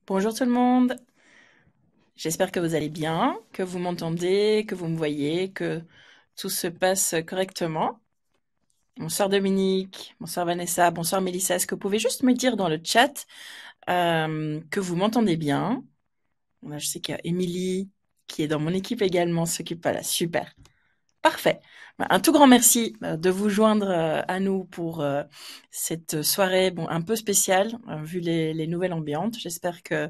Bonjour tout le monde, j'espère que vous allez bien, que vous m'entendez, que vous me voyez, que tout se passe correctement. Bonsoir Dominique, bonsoir Vanessa, bonsoir Mélissa. Est-ce que vous pouvez juste me dire dans le chat que vous m'entendez bien? Là, je sais qu'il y a Émilie qui est dans mon équipe également, s'occupe pas là. Super. Parfait. Un tout grand merci de vous joindre à nous pour cette soirée un peu spéciale, vu les nouvelles ambiantes. J'espère que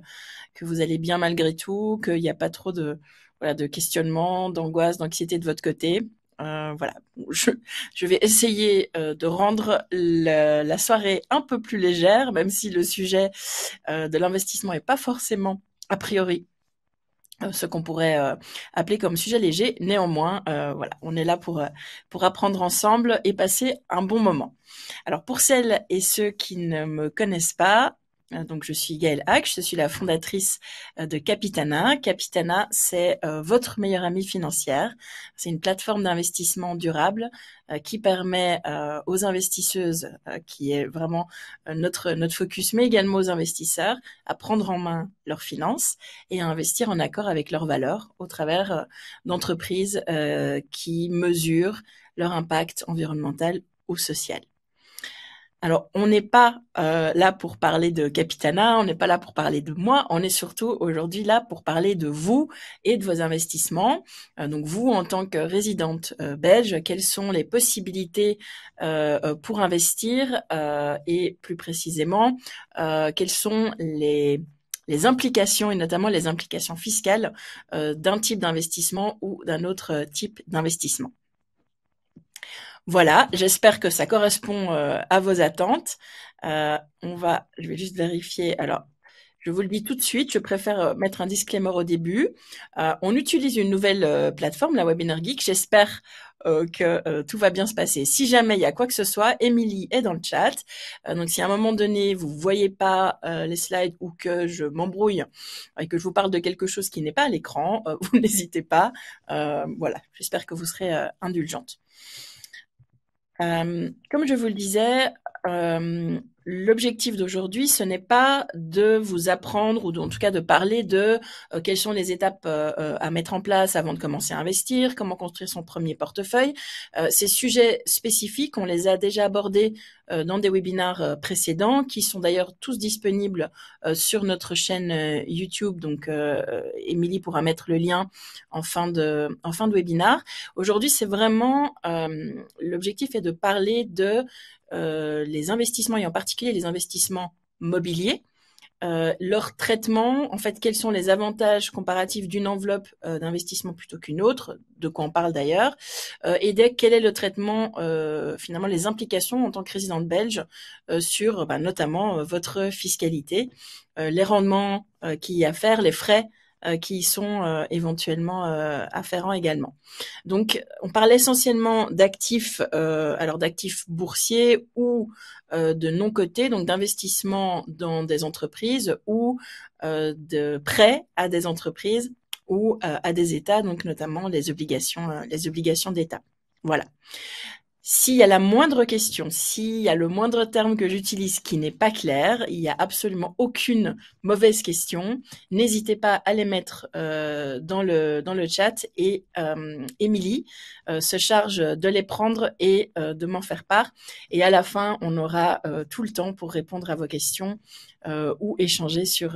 vous allez bien malgré tout, qu'il n'y a pas trop de questionnements, d'angoisse, d'anxiété de votre côté. Voilà, je, je vais essayer de rendre la soirée un peu plus légère, même si le sujet de l'investissement n'est pas forcément a priori ce qu'on pourrait appeler comme sujet léger. Néanmoins, voilà, on est là pour apprendre ensemble et passer un bon moment. Alors pour celles et ceux qui ne me connaissent pas, donc je suis Gaëlle Hack, je suis la fondatrice de Capitana. Capitana, c'est votre meilleure amie financière. C'est une plateforme d'investissement durable qui permet aux investisseuses, qui est vraiment notre focus, mais également aux investisseurs, à prendre en main leurs finances et à investir en accord avec leurs valeurs au travers d'entreprises qui mesurent leur impact environnemental ou social. Alors, on n'est pas là pour parler de Capitana, on n'est pas là pour parler de moi, on est surtout aujourd'hui là pour parler de vous et de vos investissements. Donc vous, en tant que résidente belge, quelles sont les possibilités pour investir et plus précisément, quelles sont les implications et notamment les implications fiscales d'un type d'investissement ou d'un autre type d'investissement. Voilà, j'espère que ça correspond à vos attentes. Je vais juste vérifier. Alors, je vous le dis tout de suite, je préfère mettre un disclaimer au début. On utilise une nouvelle plateforme, la Webinar Geek. J'espère que tout va bien se passer. Si jamais il y a quoi que ce soit, Émilie est dans le chat. Donc, si à un moment donné, vous voyez pas les slides ou que je m'embrouille et que je vous parle de quelque chose qui n'est pas à l'écran, vous n'hésitez pas. Voilà, j'espère que vous serez indulgente. Comme je vous le disais, l'objectif d'aujourd'hui, ce n'est pas de vous apprendre ou en tout cas de parler de quelles sont les étapes à mettre en place avant de commencer à investir, comment construire son premier portefeuille. Ces sujets spécifiques, on les a déjà abordés dans des webinars précédents, qui sont d'ailleurs tous disponibles sur notre chaîne YouTube. Donc, Émilie pourra mettre le lien en fin de webinar. Aujourd'hui, c'est vraiment l'objectif est de parler de les investissements et en particulier les investissements mobiliers. Leur traitement, en fait, quels sont les avantages comparatifs d'une enveloppe d'investissement plutôt qu'une autre, de quoi on parle d'ailleurs, et quel est le traitement, finalement, les implications en tant que résidente belge sur notamment votre fiscalité, les rendements qu'il y a à faire, les frais qui y sont éventuellement afférents également. Donc, on parle essentiellement d'actifs, alors d'actifs boursiers ou de non cotés, donc d'investissement dans des entreprises ou de prêts à des entreprises ou à des États, donc notamment les obligations d'État. Voilà. S'il y a la moindre question, s'il y a le moindre terme que j'utilise qui n'est pas clair, il n'y a absolument aucune mauvaise question. N'hésitez pas à les mettre dans le chat et Émilie se charge de les prendre et de m'en faire part. Et à la fin, on aura tout le temps pour répondre à vos questions ou échanger sur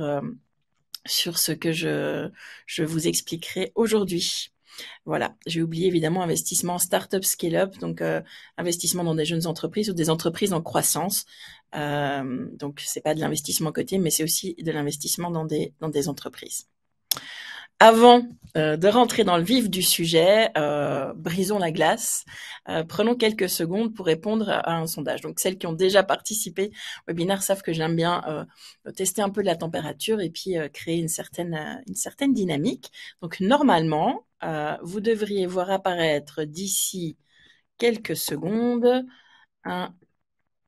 ce que je vous expliquerai aujourd'hui. Voilà, j'ai oublié évidemment investissement start-up scale-up, donc investissement dans des jeunes entreprises ou des entreprises en croissance. Donc c'est pas de l'investissement coté, mais c'est aussi de l'investissement dans des entreprises. Avant de rentrer dans le vif du sujet, brisons la glace. Prenons quelques secondes pour répondre à un sondage. Donc celles qui ont déjà participé au webinaire savent que j'aime bien tester un peu la température et puis créer une certaine dynamique. Donc normalement, vous devriez voir apparaître d'ici quelques secondes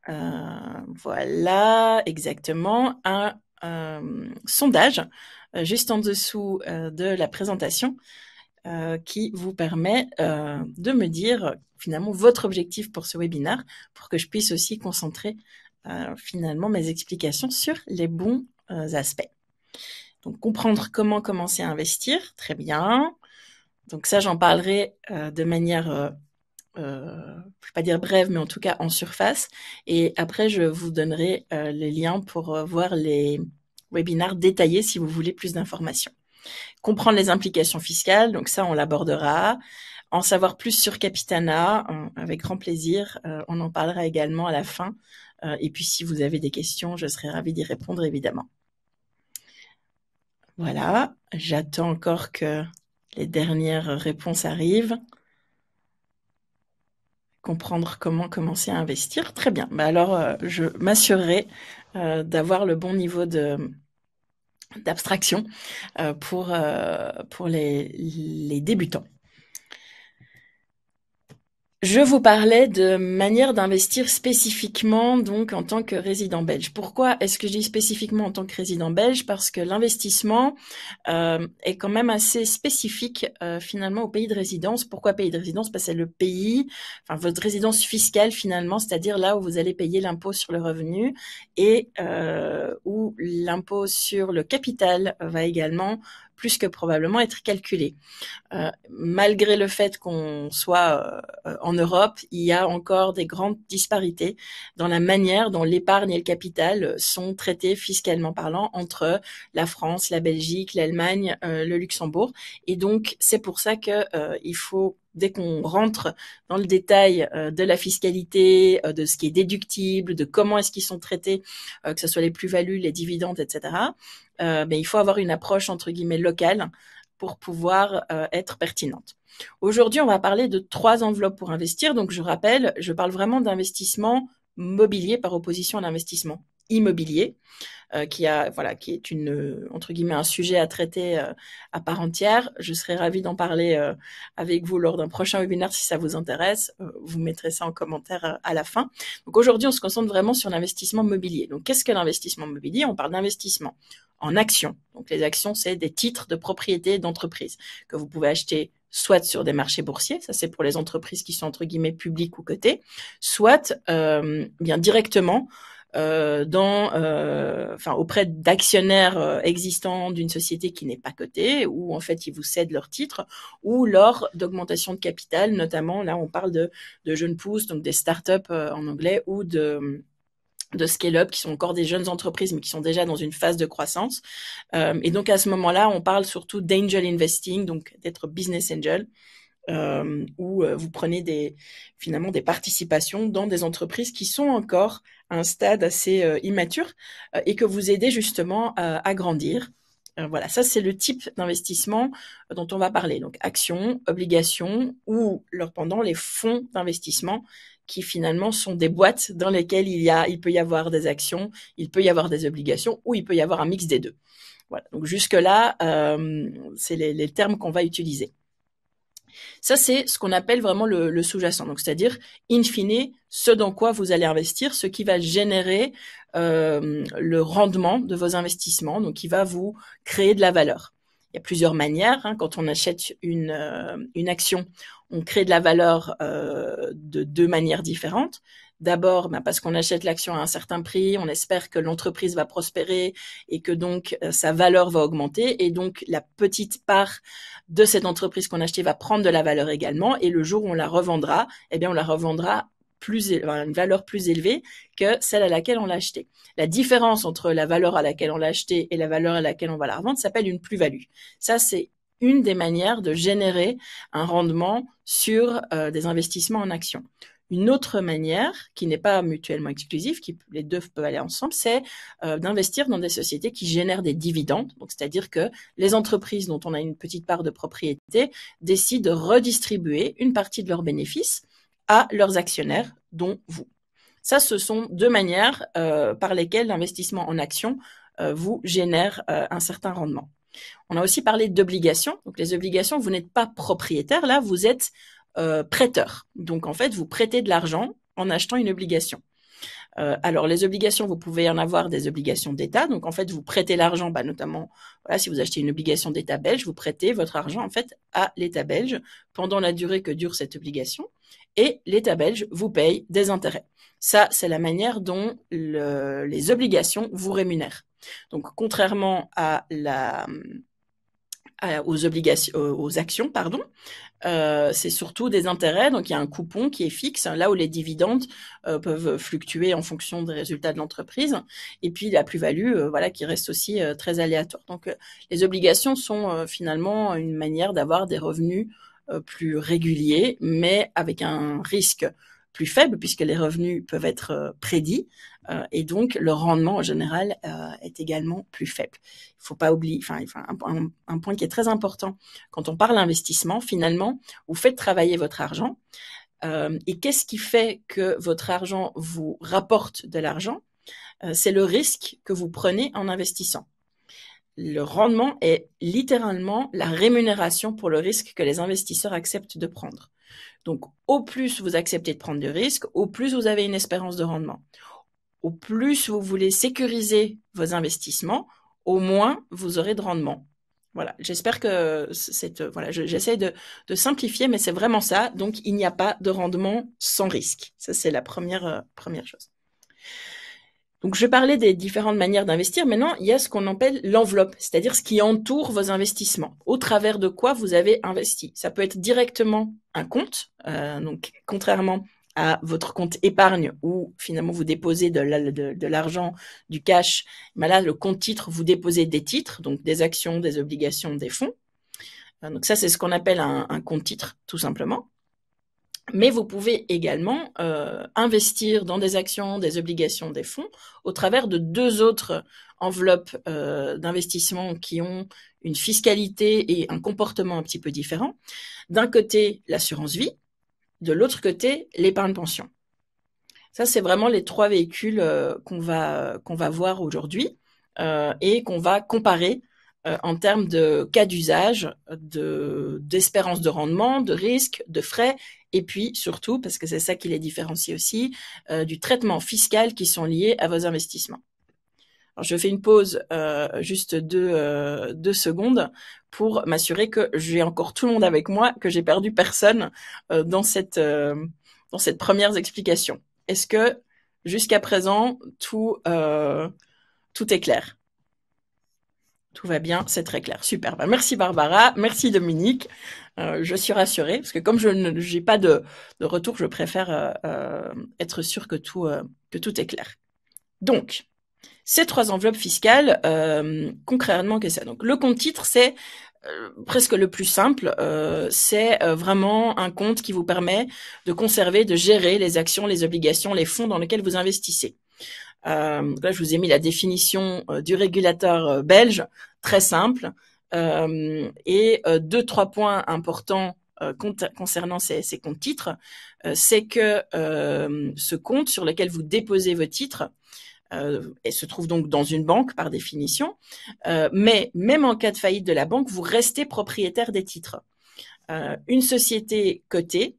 voilà, exactement, un sondage juste en dessous de la présentation qui vous permet de me dire finalement votre objectif pour ce webinaire pour que je puisse aussi concentrer finalement mes explications sur les bons aspects. Donc, comprendre comment commencer à investir, très bien. Donc ça, j'en parlerai de manière, je ne vais pas dire brève, mais en tout cas en surface. Et après, je vous donnerai les liens pour voir les webinaires détaillés si vous voulez plus d'informations. Comprendre les implications fiscales, donc ça, on l'abordera. En savoir plus sur Capitana, avec grand plaisir. On en parlera également à la fin. Et puis, si vous avez des questions, je serai ravie d'y répondre, évidemment. Voilà, j'attends encore que les dernières réponses arrivent. Comprendre comment commencer à investir. Très bien. Bah alors, je m'assurerai d'avoir le bon niveau d'abstraction pour les débutants. Je vous parlais de manière d'investir spécifiquement donc en tant que résident belge. Pourquoi est-ce que je dis spécifiquement en tant que résident belge? Parce que l'investissement est quand même assez spécifique finalement au pays de résidence. Pourquoi pays de résidence? Parce que c'est le pays, enfin votre résidence fiscale finalement, c'est-à-dire là où vous allez payer l'impôt sur le revenu et où l'impôt sur le capital va également plus que probablement être calculé. Malgré le fait qu'on soit en Europe, il y a encore des grandes disparités dans la manière dont l'épargne et le capital sont traités fiscalement parlant entre la France, la Belgique, l'Allemagne, le Luxembourg. Et donc, c'est pour ça que il faut, dès qu'on rentre dans le détail de la fiscalité, de ce qui est déductible, de comment est-ce qu'ils sont traités, que ce soit les plus-values, les dividendes, etc., il faut avoir une approche entre guillemets locale pour pouvoir être pertinente. Aujourd'hui, on va parler de 3 enveloppes pour investir. Donc, je rappelle, je parle vraiment d'investissement mobilier par opposition à l'investissement immobilier, qui est entre guillemets un sujet à traiter à part entière. Je serais ravie d'en parler avec vous lors d'un prochain webinaire si ça vous intéresse. Vous mettrez ça en commentaire à la fin. Donc aujourd'hui, on se concentre vraiment sur l'investissement mobilier. Donc qu'est-ce que l'investissement mobilier? On parle d'investissement en actions. Donc les actions, c'est des titres de propriété d'entreprise que vous pouvez acheter soit sur des marchés boursiers, ça c'est pour les entreprises qui sont entre guillemets publiques ou cotées, soit bien directement auprès d'actionnaires existants d'une société qui n'est pas cotée, où en fait ils vous cèdent leurs titres, ou lors d'augmentation de capital, notamment là on parle de jeunes pousses, donc des startups en anglais, ou de scale-up, qui sont encore des jeunes entreprises, mais qui sont déjà dans une phase de croissance. Et donc, à ce moment-là, on parle surtout d'angel investing, donc d'être business angel, où vous prenez finalement des participations dans des entreprises qui sont encore à un stade assez immature et que vous aidez justement à grandir. Voilà, ça c'est le type d'investissement dont on va parler. Donc, actions, obligations ou leur pendant les fonds d'investissement qui finalement sont des boîtes dans lesquelles il peut y avoir des actions, il peut y avoir des obligations ou il peut y avoir un mix des deux. Voilà. Donc jusque-là, c'est les termes qu'on va utiliser. Ça, c'est ce qu'on appelle vraiment le sous-jacent. Donc, c'est-à-dire, in fine, ce dans quoi vous allez investir, ce qui va générer le rendement de vos investissements, donc qui va vous créer de la valeur. Il y a plusieurs manières. Quand on achète une action, on crée de la valeur de 2 manières différentes. D'abord, parce qu'on achète l'action à un certain prix, on espère que l'entreprise va prospérer et que donc sa valeur va augmenter. Et donc, la petite part de cette entreprise qu'on a achetée va prendre de la valeur également. Et le jour où on la revendra, on la revendra une valeur plus élevée que celle à laquelle on l'a achetée. La différence entre la valeur à laquelle on l'a achetée et la valeur à laquelle on va la revendre s'appelle une plus-value. Ça, c'est une des manières de générer un rendement sur des investissements en actions. Une autre manière, qui n'est pas mutuellement exclusive, les deux peuvent aller ensemble, c'est d'investir dans des sociétés qui génèrent des dividendes. Donc, c'est-à-dire que les entreprises dont on a une petite part de propriété décident de redistribuer une partie de leurs bénéfices à leurs actionnaires, dont vous. Ça, ce sont 2 manières par lesquelles l'investissement en actions vous génère un certain rendement. On a aussi parlé d'obligations. Donc, les obligations, vous n'êtes pas propriétaire. Là, vous êtes prêteur. Donc, en fait, vous prêtez de l'argent en achetant une obligation. Alors, les obligations, vous pouvez en avoir des obligations d'État. Donc, en fait, vous prêtez l'argent, notamment, si vous achetez une obligation d'État belge, vous prêtez votre argent, en fait, à l'État belge pendant la durée que dure cette obligation. et l'État belge vous paye des intérêts. Ça, c'est la manière dont les obligations vous rémunèrent. Donc, contrairement aux actions, pardon, c'est surtout des intérêts. Donc, il y a un coupon qui est fixe, là où les dividendes peuvent fluctuer en fonction des résultats de l'entreprise. Et puis, la plus-value, voilà, qui reste aussi très aléatoire. Donc, les obligations sont finalement une manière d'avoir des revenus plus réguliers, mais avec un risque plus faible, puisque les revenus peuvent être prédits, et donc le rendement en général est également plus faible. Il faut pas oublier, un point qui est très important quand on parle investissement, finalement, vous faites travailler votre argent, et qu'est-ce qui fait que votre argent vous rapporte de l'argent? C'est le risque que vous prenez en investissant. Le rendement est littéralement la rémunération pour le risque que les investisseurs acceptent de prendre. Donc, au plus vous acceptez de prendre du risque, au plus vous avez une espérance de rendement. Au plus vous voulez sécuriser vos investissements, au moins vous aurez de rendement. Voilà, j'espère que j'essaie de simplifier, mais c'est vraiment ça. Donc, il n'y a pas de rendement sans risque. Ça, c'est la première chose. Donc, je parlais des différentes manières d'investir. Maintenant, il y a ce qu'on appelle l'enveloppe, c'est-à-dire ce qui entoure vos investissements, au travers de quoi vous avez investi. Ça peut être directement un compte, donc contrairement à votre compte épargne où finalement vous déposez de l'argent, du cash. Mais là, le compte titre, vous déposez des titres, donc des actions, des obligations, des fonds. Donc ça, c'est ce qu'on appelle un compte titre, tout simplement. Mais vous pouvez également investir dans des actions, des obligations, des fonds au travers de deux autres enveloppes d'investissement qui ont une fiscalité et un comportement un petit peu différent. D'un côté, l'assurance vie, de l'autre côté, l'épargne pension. Ça, c'est vraiment les trois véhicules qu'on va voir aujourd'hui et qu'on va comparer en termes de cas d'usage, d'espérance de rendement, de risque, de frais, et puis surtout, parce que c'est ça qui les différencie aussi, du traitement fiscal qui sont liés à vos investissements. Alors, je fais une pause juste 2 secondes pour m'assurer que j'ai encore tout le monde avec moi, que j'ai perdu personne dans cette première explication. Est-ce que jusqu'à présent tout est clair? Tout va bien, c'est très clair. Super. Ben, merci Barbara, merci Dominique. Je suis rassurée parce que comme je n'ai pas de retour, je préfère être sûre que tout est clair. Donc, ces trois enveloppes fiscales, concrètement, qu'est-ce que c'est? Donc, le compte titre, c'est presque le plus simple. C'est vraiment un compte qui vous permet de conserver, de gérer les actions, les obligations, les fonds dans lesquels vous investissez. Là, je vous ai mis la définition du régulateur belge, très simple, et 2-3 points importants concernant ces comptes titres, c'est que ce compte sur lequel vous déposez vos titres et se trouve donc dans une banque par définition, mais même en cas de faillite de la banque, vous restez propriétaire des titres. Une société cotée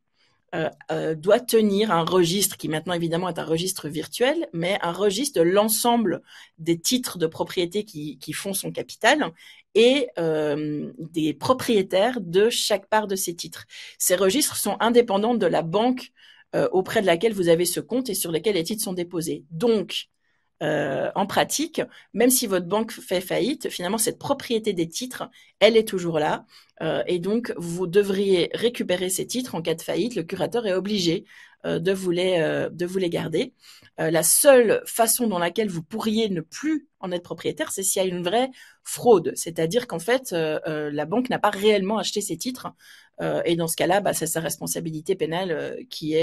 doit tenir un registre qui maintenant évidemment est un registre virtuel, mais un registre de l'ensemble des titres de propriété qui font son capital et des propriétaires de chaque part de ces titres. Ces registres sont indépendants de la banque auprès de laquelle vous avez ce compte et sur lesquels les titres sont déposés. Donc, en pratique, même si votre banque fait faillite, finalement, cette propriété des titres, elle est toujours là. Et donc, vous devriez récupérer ces titres en cas de faillite. Le curateur est obligé de vous les garder. La seule façon dans laquelle vous pourriez ne plus en être propriétaire, c'est s'il y a une vraie fraude. C'est-à-dire qu'en fait, la banque n'a pas réellement acheté ces titres. Et dans ce cas-là, c'est sa responsabilité pénale qui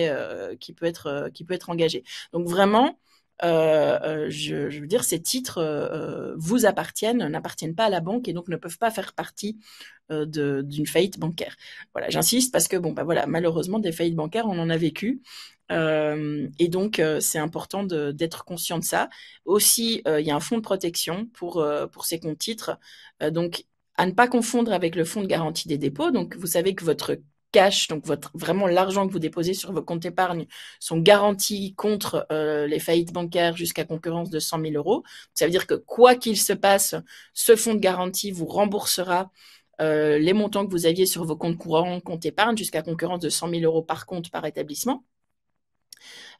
peut être engagée. Donc vraiment, je veux dire, ces titres vous appartiennent, n'appartiennent pas à la banque et donc ne peuvent pas faire partie d'une faillite bancaire. Voilà, j'insiste parce que voilà, malheureusement des faillites bancaires, on en a vécu. Et donc c'est important d'être conscient de ça. Aussi, il y a un fonds de protection pour ces comptes titres. Donc à ne pas confondre avec le fonds de garantie des dépôts. Donc vous savez que votre cash, donc vraiment l'argent que vous déposez sur vos comptes épargne, sont garantis contre les faillites bancaires jusqu'à concurrence de 100 000 euros. Ça veut dire que quoi qu'il se passe, ce fonds de garantie vous remboursera les montants que vous aviez sur vos comptes courants, compte épargne, jusqu'à concurrence de 100 000 euros par compte par établissement.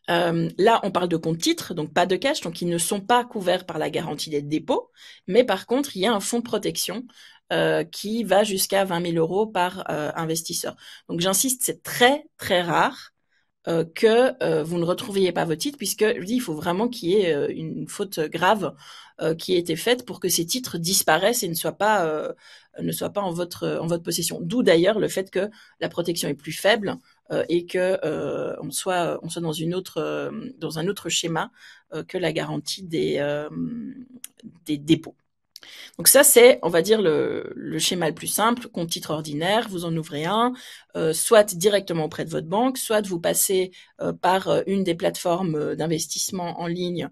Là, on parle de comptes titres, donc pas de cash, donc ils ne sont pas couverts par la garantie des dépôts, mais par contre, il y a un fonds de protection qui va jusqu'à 20 000 euros par investisseur. Donc j'insiste, c'est très très rare que vous ne retrouviez pas votre titre, puisque je dis, il faut vraiment qu'il y ait une faute grave qui ait été faite pour que ces titres disparaissent et ne soient pas en votre possession. D'où d'ailleurs le fait que la protection est plus faible et que on soit dans un autre schéma que la garantie des dépôts. Donc ça, c'est, on va dire, le schéma le plus simple. Compte titre ordinaire, vous en ouvrez un, soit directement auprès de votre banque, soit vous passez par une des plateformes d'investissement en ligne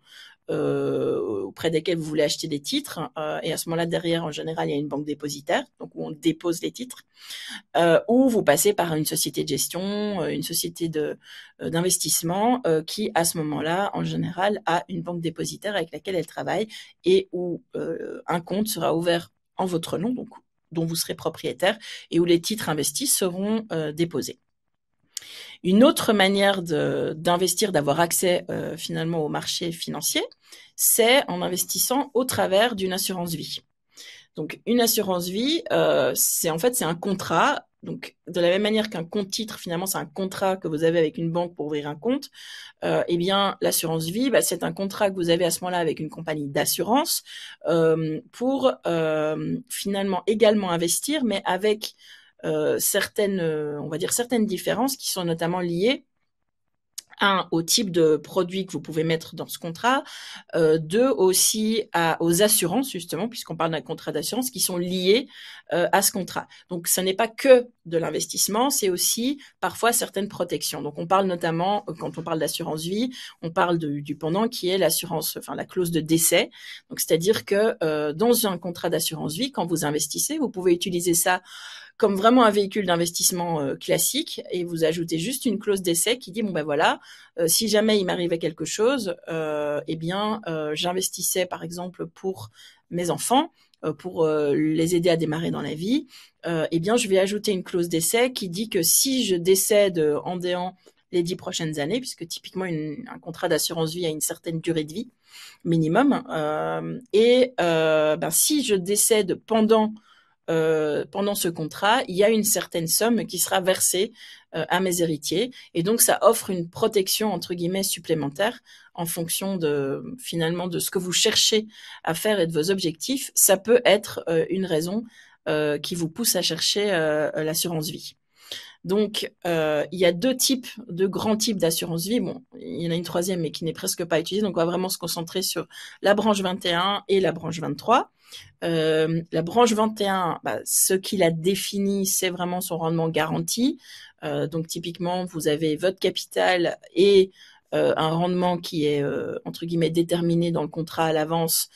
auprès desquelles vous voulez acheter des titres. Et à ce moment-là, derrière, en général, il y a une banque dépositaire, donc où on dépose les titres. Ou vous passez par une société de gestion, une société d'investissement qui, à ce moment-là, en général, a une banque dépositaire avec laquelle elle travaille et où un compte sera ouvert en votre nom, donc dont vous serez propriétaire, et où les titres investis seront déposés. Une autre manière d'investir, d'avoir accès finalement au marché financier, c'est en investissant au travers d'une assurance vie. Donc une assurance vie, c'est un contrat. Donc de la même manière qu'un compte titre, finalement, c'est un contrat que vous avez avec une banque pour ouvrir un compte. Eh bien, l'assurance vie, c'est un contrat que vous avez à ce moment-là avec une compagnie d'assurance pour finalement également investir, mais avec certaines différences qui sont notamment liées au type de produit que vous pouvez mettre dans ce contrat, deux aussi aux assurances justement, puisqu'on parle d'un contrat d'assurance, qui sont liées à ce contrat. Donc ça n'est pas que de l'investissement, c'est aussi parfois certaines protections. Donc on parle notamment, quand on parle d'assurance vie, on parle du pendant qui est l'assurance, la clause de décès. Donc c'est-à-dire que dans un contrat d'assurance vie, quand vous investissez, vous pouvez utiliser ça comme vraiment un véhicule d'investissement classique, et vous ajoutez juste une clause d'essai qui dit si jamais il m'arrivait quelque chose, j'investissais par exemple pour mes enfants, pour les aider à démarrer dans la vie, je vais ajouter une clause d'essai qui dit que si je décède en déant les 10 prochaines années, puisque typiquement un contrat d'assurance vie a une certaine durée de vie minimum, si je décède pendant ce contrat, il y a une certaine somme qui sera versée à mes héritiers, et donc ça offre une protection entre guillemets supplémentaire en fonction de ce que vous cherchez à faire et de vos objectifs. Ça peut être une raison qui vous pousse à chercher l'assurance vie. Donc, il y a deux grands types d'assurance vie. Bon, il y en a une troisième, mais qui n'est presque pas utilisée. Donc, on va vraiment se concentrer sur la branche 21 et la branche 23. La branche 21, ce qui la définit, c'est vraiment son rendement garanti. Donc, typiquement, vous avez votre capital et un rendement qui est, entre guillemets, déterminé dans le contrat à l'avance,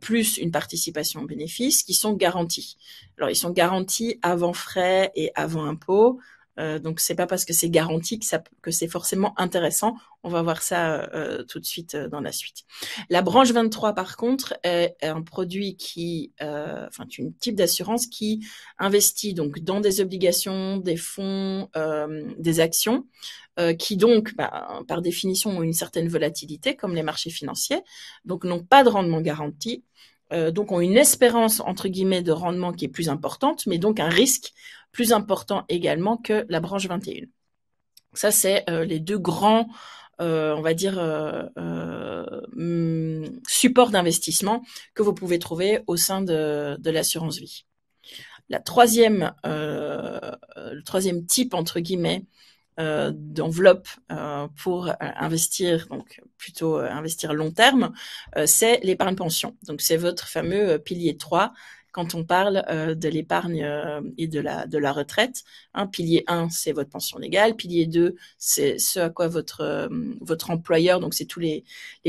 plus une participation aux bénéfices, qui sont garantis. Alors, ils sont garantis avant frais et avant impôt. Donc c'est pas parce que c'est garanti que c'est forcément intéressant. On va voir ça tout de suite dans la suite. La branche 23 par contre est un produit un type d'assurance qui investit donc dans des obligations, des fonds, des actions, qui donc par définition ont une certaine volatilité comme les marchés financiers, donc n'ont pas de rendement garanti. Donc ont une espérance entre guillemets de rendement qui est plus importante, mais donc un risque plus important également que la branche 21. Ça, c'est les deux grands, supports d'investissement que vous pouvez trouver au sein de l'assurance vie. Le troisième type, entre guillemets, d'enveloppe pour investir, donc plutôt investir long terme, c'est l'épargne pension. Donc c'est votre fameux pilier 3 quand on parle de l'épargne et de la retraite. Pilier 1, c'est votre pension légale. Pilier 2, c'est ce à quoi votre employeur, donc c'est tous les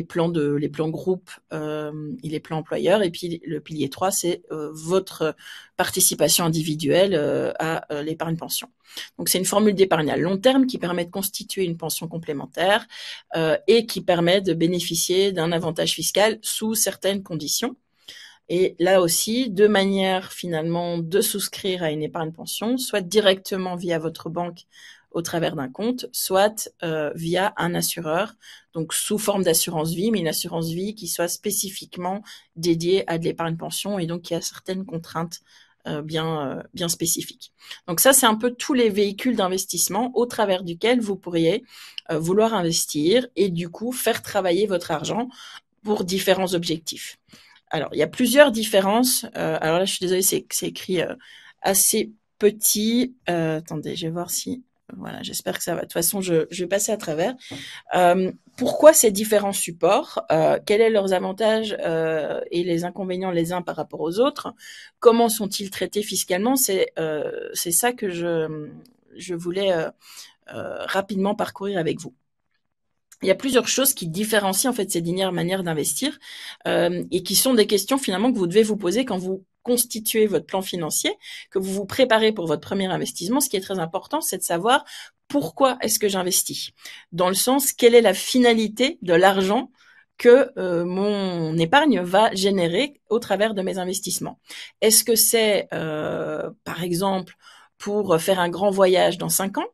plans groupes et les plans employeurs. Et puis le pilier 3, c'est votre participation individuelle à l'épargne pension. Donc c'est une formule d'épargne à long terme qui permet de constituer une pension complémentaire et qui permet de bénéficier d'un avantage fiscal sous certaines conditions. Et là aussi, deux manières finalement de souscrire à une épargne pension, soit directement via votre banque au travers d'un compte, soit via un assureur, donc sous forme d'assurance vie, mais une assurance vie qui soit spécifiquement dédiée à de l'épargne pension et donc qui a certaines contraintes bien spécifiques. Donc ça, c'est un peu tous les véhicules d'investissement au travers duquel vous pourriez vouloir investir et du coup faire travailler votre argent pour différents objectifs. Alors, il y a plusieurs différences. Alors là, je suis désolée, c'est écrit assez petit. Attendez, je vais voir si... Voilà, j'espère que ça va. De toute façon, je vais passer à travers. Pourquoi ces différents supports Quels sont leurs avantages et les inconvénients les uns par rapport aux autres? Comment sont-ils traités fiscalement? C'est ça que je voulais rapidement parcourir avec vous. Il y a plusieurs choses qui différencient en fait ces dernières manières d'investir et qui sont des questions finalement que vous devez vous poser quand vous constituez votre plan financier, que vous vous préparez pour votre premier investissement. Ce qui est très important, c'est de savoir pourquoi est-ce que j'investis. Dans le sens, quelle est la finalité de l'argent que mon épargne va générer au travers de mes investissements. Est-ce que c'est, par exemple, pour faire un grand voyage dans 5 ans?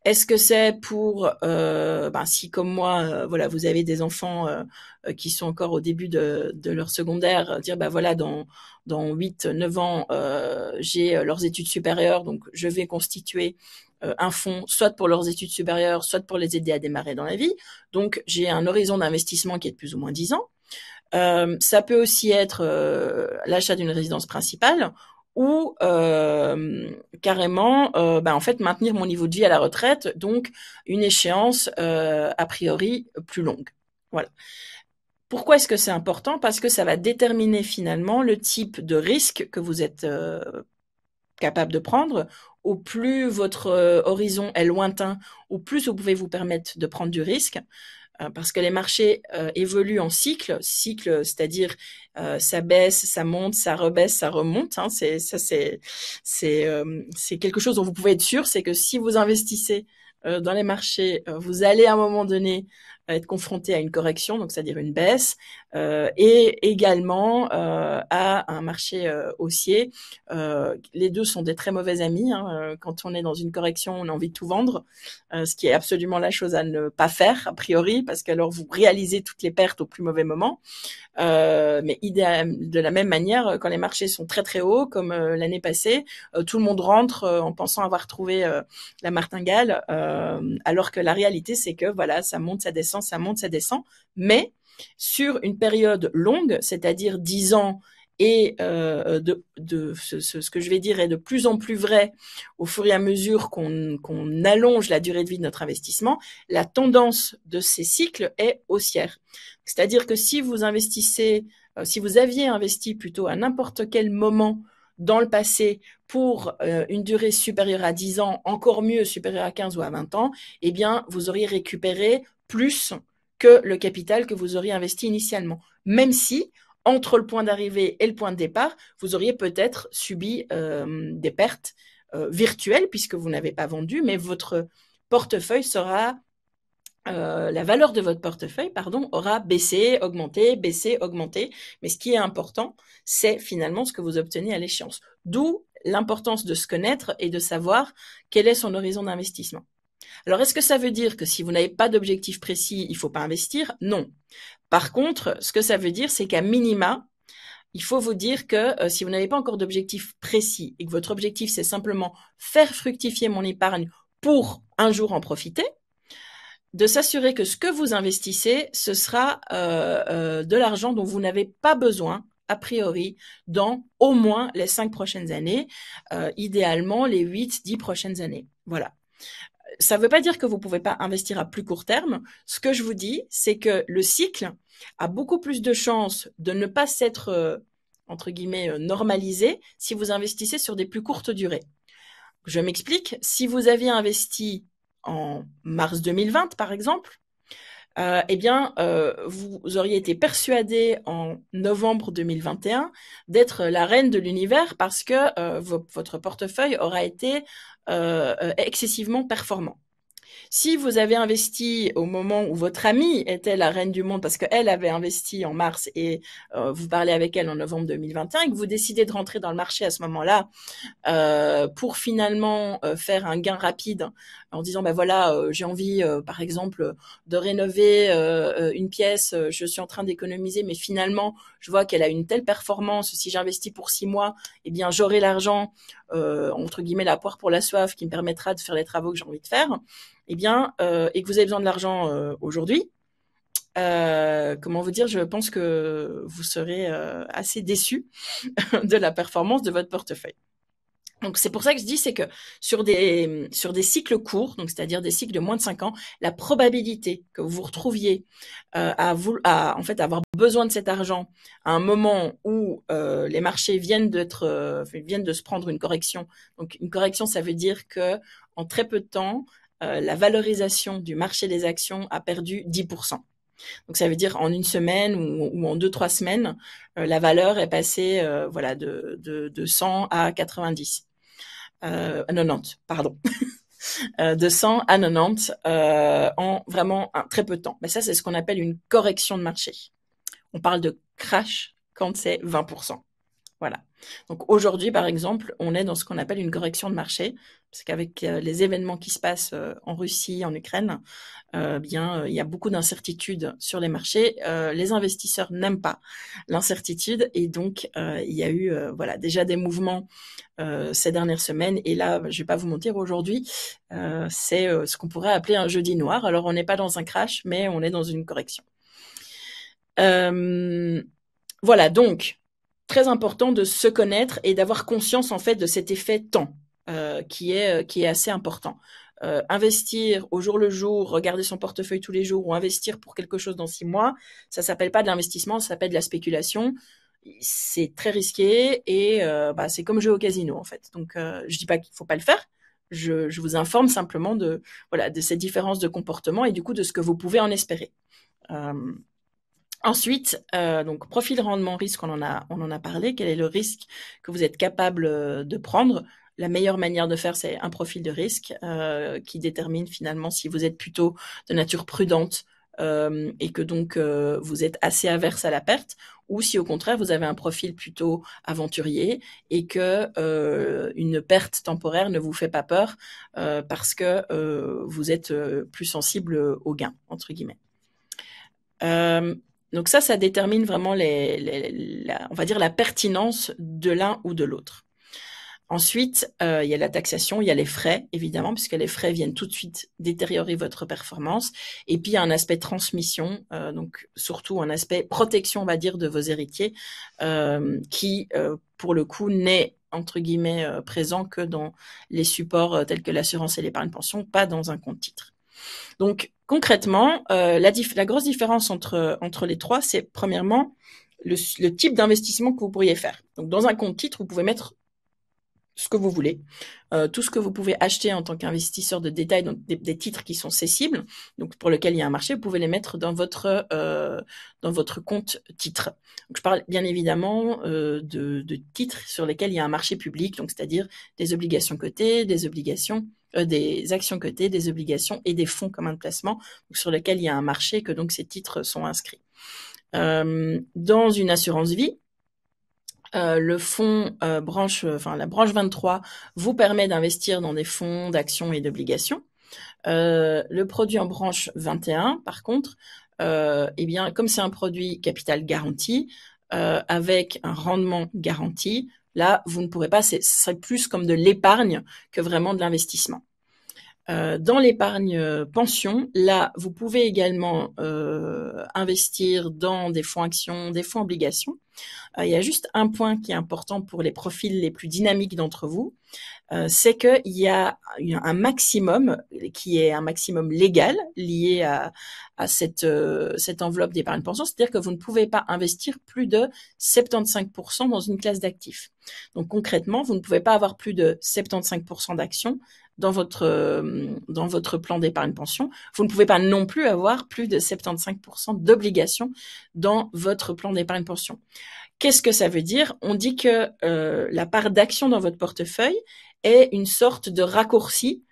Est-ce que c'est pour, si comme moi, voilà, vous avez des enfants qui sont encore au début de leur secondaire, dire bah voilà, dans 8-9 ans, j'ai leurs études supérieures, donc je vais constituer un fonds, soit pour leurs études supérieures, soit pour les aider à démarrer dans la vie. Donc j'ai un horizon d'investissement qui est de plus ou moins 10 ans. Ça peut aussi être l'achat d'une résidence principale ou carrément en fait maintenir mon niveau de vie à la retraite, donc une échéance a priori plus longue. Voilà. Pourquoi est-ce que c'est important? Parce que ça va déterminer finalement le type de risque que vous êtes capable de prendre. Au plus votre horizon est lointain, au plus vous pouvez vous permettre de prendre du risque. Parce que les marchés évoluent en cycle, c'est-à-dire ça baisse, ça monte, ça rebaisse, ça remonte. Hein, c'est quelque chose dont vous pouvez être sûr, c'est que si vous investissez dans les marchés, vous allez à un moment donné être confronté à une correction, donc c'est-à-dire une baisse, et également à un marché haussier. Les deux sont des très mauvais amis. Hein. Quand on est dans une correction, on a envie de tout vendre, ce qui est absolument la chose à ne pas faire a priori, parce qu'alors vous réalisez toutes les pertes au plus mauvais moment. Mais de la même manière, quand les marchés sont très très hauts, comme l'année passée, tout le monde rentre en pensant avoir trouvé la martingale, alors que la réalité c'est que voilà, ça monte, ça descend, ça monte, ça descend, mais sur une période longue, c'est-à-dire 10 ans, et ce que je vais dire est de plus en plus vrai au fur et à mesure qu'on allonge la durée de vie de notre investissement, la tendance de ces cycles est haussière. C'est-à-dire que si vous investissez, si vous aviez investi plutôt à n'importe quel moment dans le passé pour une durée supérieure à 10 ans, encore mieux supérieure à 15 ou à 20 ans, eh bien, vous auriez récupéré plus que le capital que vous auriez investi initialement. Même si, entre le point d'arrivée et le point de départ, vous auriez peut-être subi des pertes virtuelles puisque vous n'avez pas vendu, mais votre portefeuille sera la valeur de votre portefeuille, aura baissé, augmenté, baissé, augmenté. Mais ce qui est important, c'est finalement ce que vous obtenez à l'échéance. D'où l'importance de se connaître et de savoir quel est son horizon d'investissement. Alors, est-ce que ça veut dire que si vous n'avez pas d'objectif précis, il ne faut pas investir? Non. Par contre, ce que ça veut dire, c'est qu'à minima, il faut vous dire que si vous n'avez pas encore d'objectif précis et que votre objectif, c'est simplement faire fructifier mon épargne pour un jour en profiter, de s'assurer que ce que vous investissez, ce sera de l'argent dont vous n'avez pas besoin, a priori, dans au moins les 5 prochaines années, idéalement les 8-10 prochaines années. Voilà. Ça ne veut pas dire que vous ne pouvez pas investir à plus court terme. Ce que je vous dis, c'est que le cycle a beaucoup plus de chances de ne pas s'être, entre guillemets, normalisé si vous investissez sur des plus courtes durées. Je m'explique. Si vous aviez investi en mars 2020, par exemple, vous auriez été persuadé en novembre 2021 d'être la reine de l'univers parce que votre portefeuille aura été excessivement performant. Si vous avez investi au moment où votre amie était la reine du monde, parce qu'elle avait investi en mars et vous parlez avec elle en novembre 2021 et que vous décidez de rentrer dans le marché à ce moment-là, pour finalement faire un gain rapide en disant bah voilà, j'ai envie par exemple de rénover une pièce, je suis en train d'économiser, mais finalement je vois qu'elle a une telle performance, si j'investis pour 6 mois, eh bien j'aurai l'argent entre guillemets la poire pour la soif qui me permettra de faire les travaux que j'ai envie de faire. Eh bien et que vous avez besoin de l'argent aujourd'hui, comment vous dire, je pense que vous serez assez déçu de la performance de votre portefeuille. Donc c'est pour ça que je dis, c'est que sur des cycles courts, donc c'est-à-dire des cycles de moins de 5 ans, la probabilité que vous vous retrouviez à en fait avoir besoin de cet argent à un moment où les marchés viennent de se prendre une correction. Donc une correction, ça veut dire que en très peu de temps, la valorisation du marché des actions a perdu 10%. Donc ça veut dire en une semaine ou en 2-3 semaines, la valeur est passée voilà de 100 à 90. 90, pardon. De 100 à 90 en vraiment un très peu de temps. Mais ça, c'est ce qu'on appelle une correction de marché. On parle de crash quand c'est 20%. Voilà. Donc aujourd'hui, par exemple, on est dans ce qu'on appelle une correction de marché, parce qu'avec les événements qui se passent en Russie, en Ukraine, il y a beaucoup d'incertitudes sur les marchés. Les investisseurs n'aiment pas l'incertitude, et donc il y a eu voilà déjà des mouvements ces dernières semaines. Et là, je vais pas vous mentir, aujourd'hui, c'est ce qu'on pourrait appeler un jeudi noir. Alors on n'est pas dans un crash, mais on est dans une correction. Voilà, donc très important de se connaître et d'avoir conscience en fait de cet effet temps qui est assez important. Investir au jour le jour, regarder son portefeuille tous les jours ou investir pour quelque chose dans 6 mois, ça s'appelle pas de l'investissement, ça s'appelle de la spéculation. C'est très risqué et c'est comme jouer au casino en fait. Donc je dis pas qu'il faut pas le faire. Je vous informe simplement de voilà de ces différences de comportement et du coup de ce que vous pouvez en espérer. Ensuite, donc profil rendement risque, on en a parlé. Quel est le risque que vous êtes capable de prendre? La meilleure manière de faire, c'est un profil de risque qui détermine finalement si vous êtes plutôt de nature prudente et que donc vous êtes assez averse à la perte, ou si au contraire vous avez un profil plutôt aventurier et que une perte temporaire ne vous fait pas peur parce que vous êtes plus sensible au gain entre guillemets. Donc ça détermine vraiment on va dire la pertinence de l'un ou de l'autre. Ensuite, il y a la taxation, il y a les frais, évidemment, puisque les frais viennent tout de suite détériorer votre performance. Et puis, il y a un aspect transmission, donc surtout un aspect protection, on va dire, de vos héritiers, qui, pour le coup, n'est entre guillemets présent que dans les supports tels que l'assurance et l'épargne pension, pas dans un compte titre. Donc concrètement, la grosse différence entre les trois, c'est premièrement le type d'investissement que vous pourriez faire. Donc dans un compte titre, vous pouvez mettre ce que vous voulez, tout ce que vous pouvez acheter en tant qu'investisseur de détail, donc des titres qui sont cessibles, donc pour lesquels il y a un marché, vous pouvez les mettre dans votre compte titre. Donc je parle bien évidemment de titres sur lesquels il y a un marché public, donc c'est-à-dire des obligations cotées, des actions cotées, des obligations et des fonds communs de placement, donc sur lesquels il y a un marché, que donc ces titres sont inscrits. Dans une assurance vie, le fonds la branche 23 vous permet d'investir dans des fonds d'actions et d'obligations. Le produit en branche 21, par contre, bien, comme c'est un produit capital garanti, avec un rendement garanti, là, vous ne pourrez pas, c'est plus comme de l'épargne que vraiment de l'investissement. Dans l'épargne pension, là, vous pouvez également investir dans des fonds actions, des fonds obligations. Il y a juste un point qui est important pour les profils les plus dynamiques d'entre vous, c'est qu'il y a un maximum qui est un maximum légal lié à cette enveloppe d'épargne pension, c'est-à-dire que vous ne pouvez pas investir plus de 75% dans une classe d'actifs. Donc concrètement, vous ne pouvez pas avoir plus de 75% d'actions dans votre plan d'épargne pension. Vous ne pouvez pas non plus avoir plus de 75% d'obligations dans votre plan d'épargne pension. Qu'est-ce que ça veut dire? On dit que la part d'actions dans votre portefeuille est une sorte de raccourci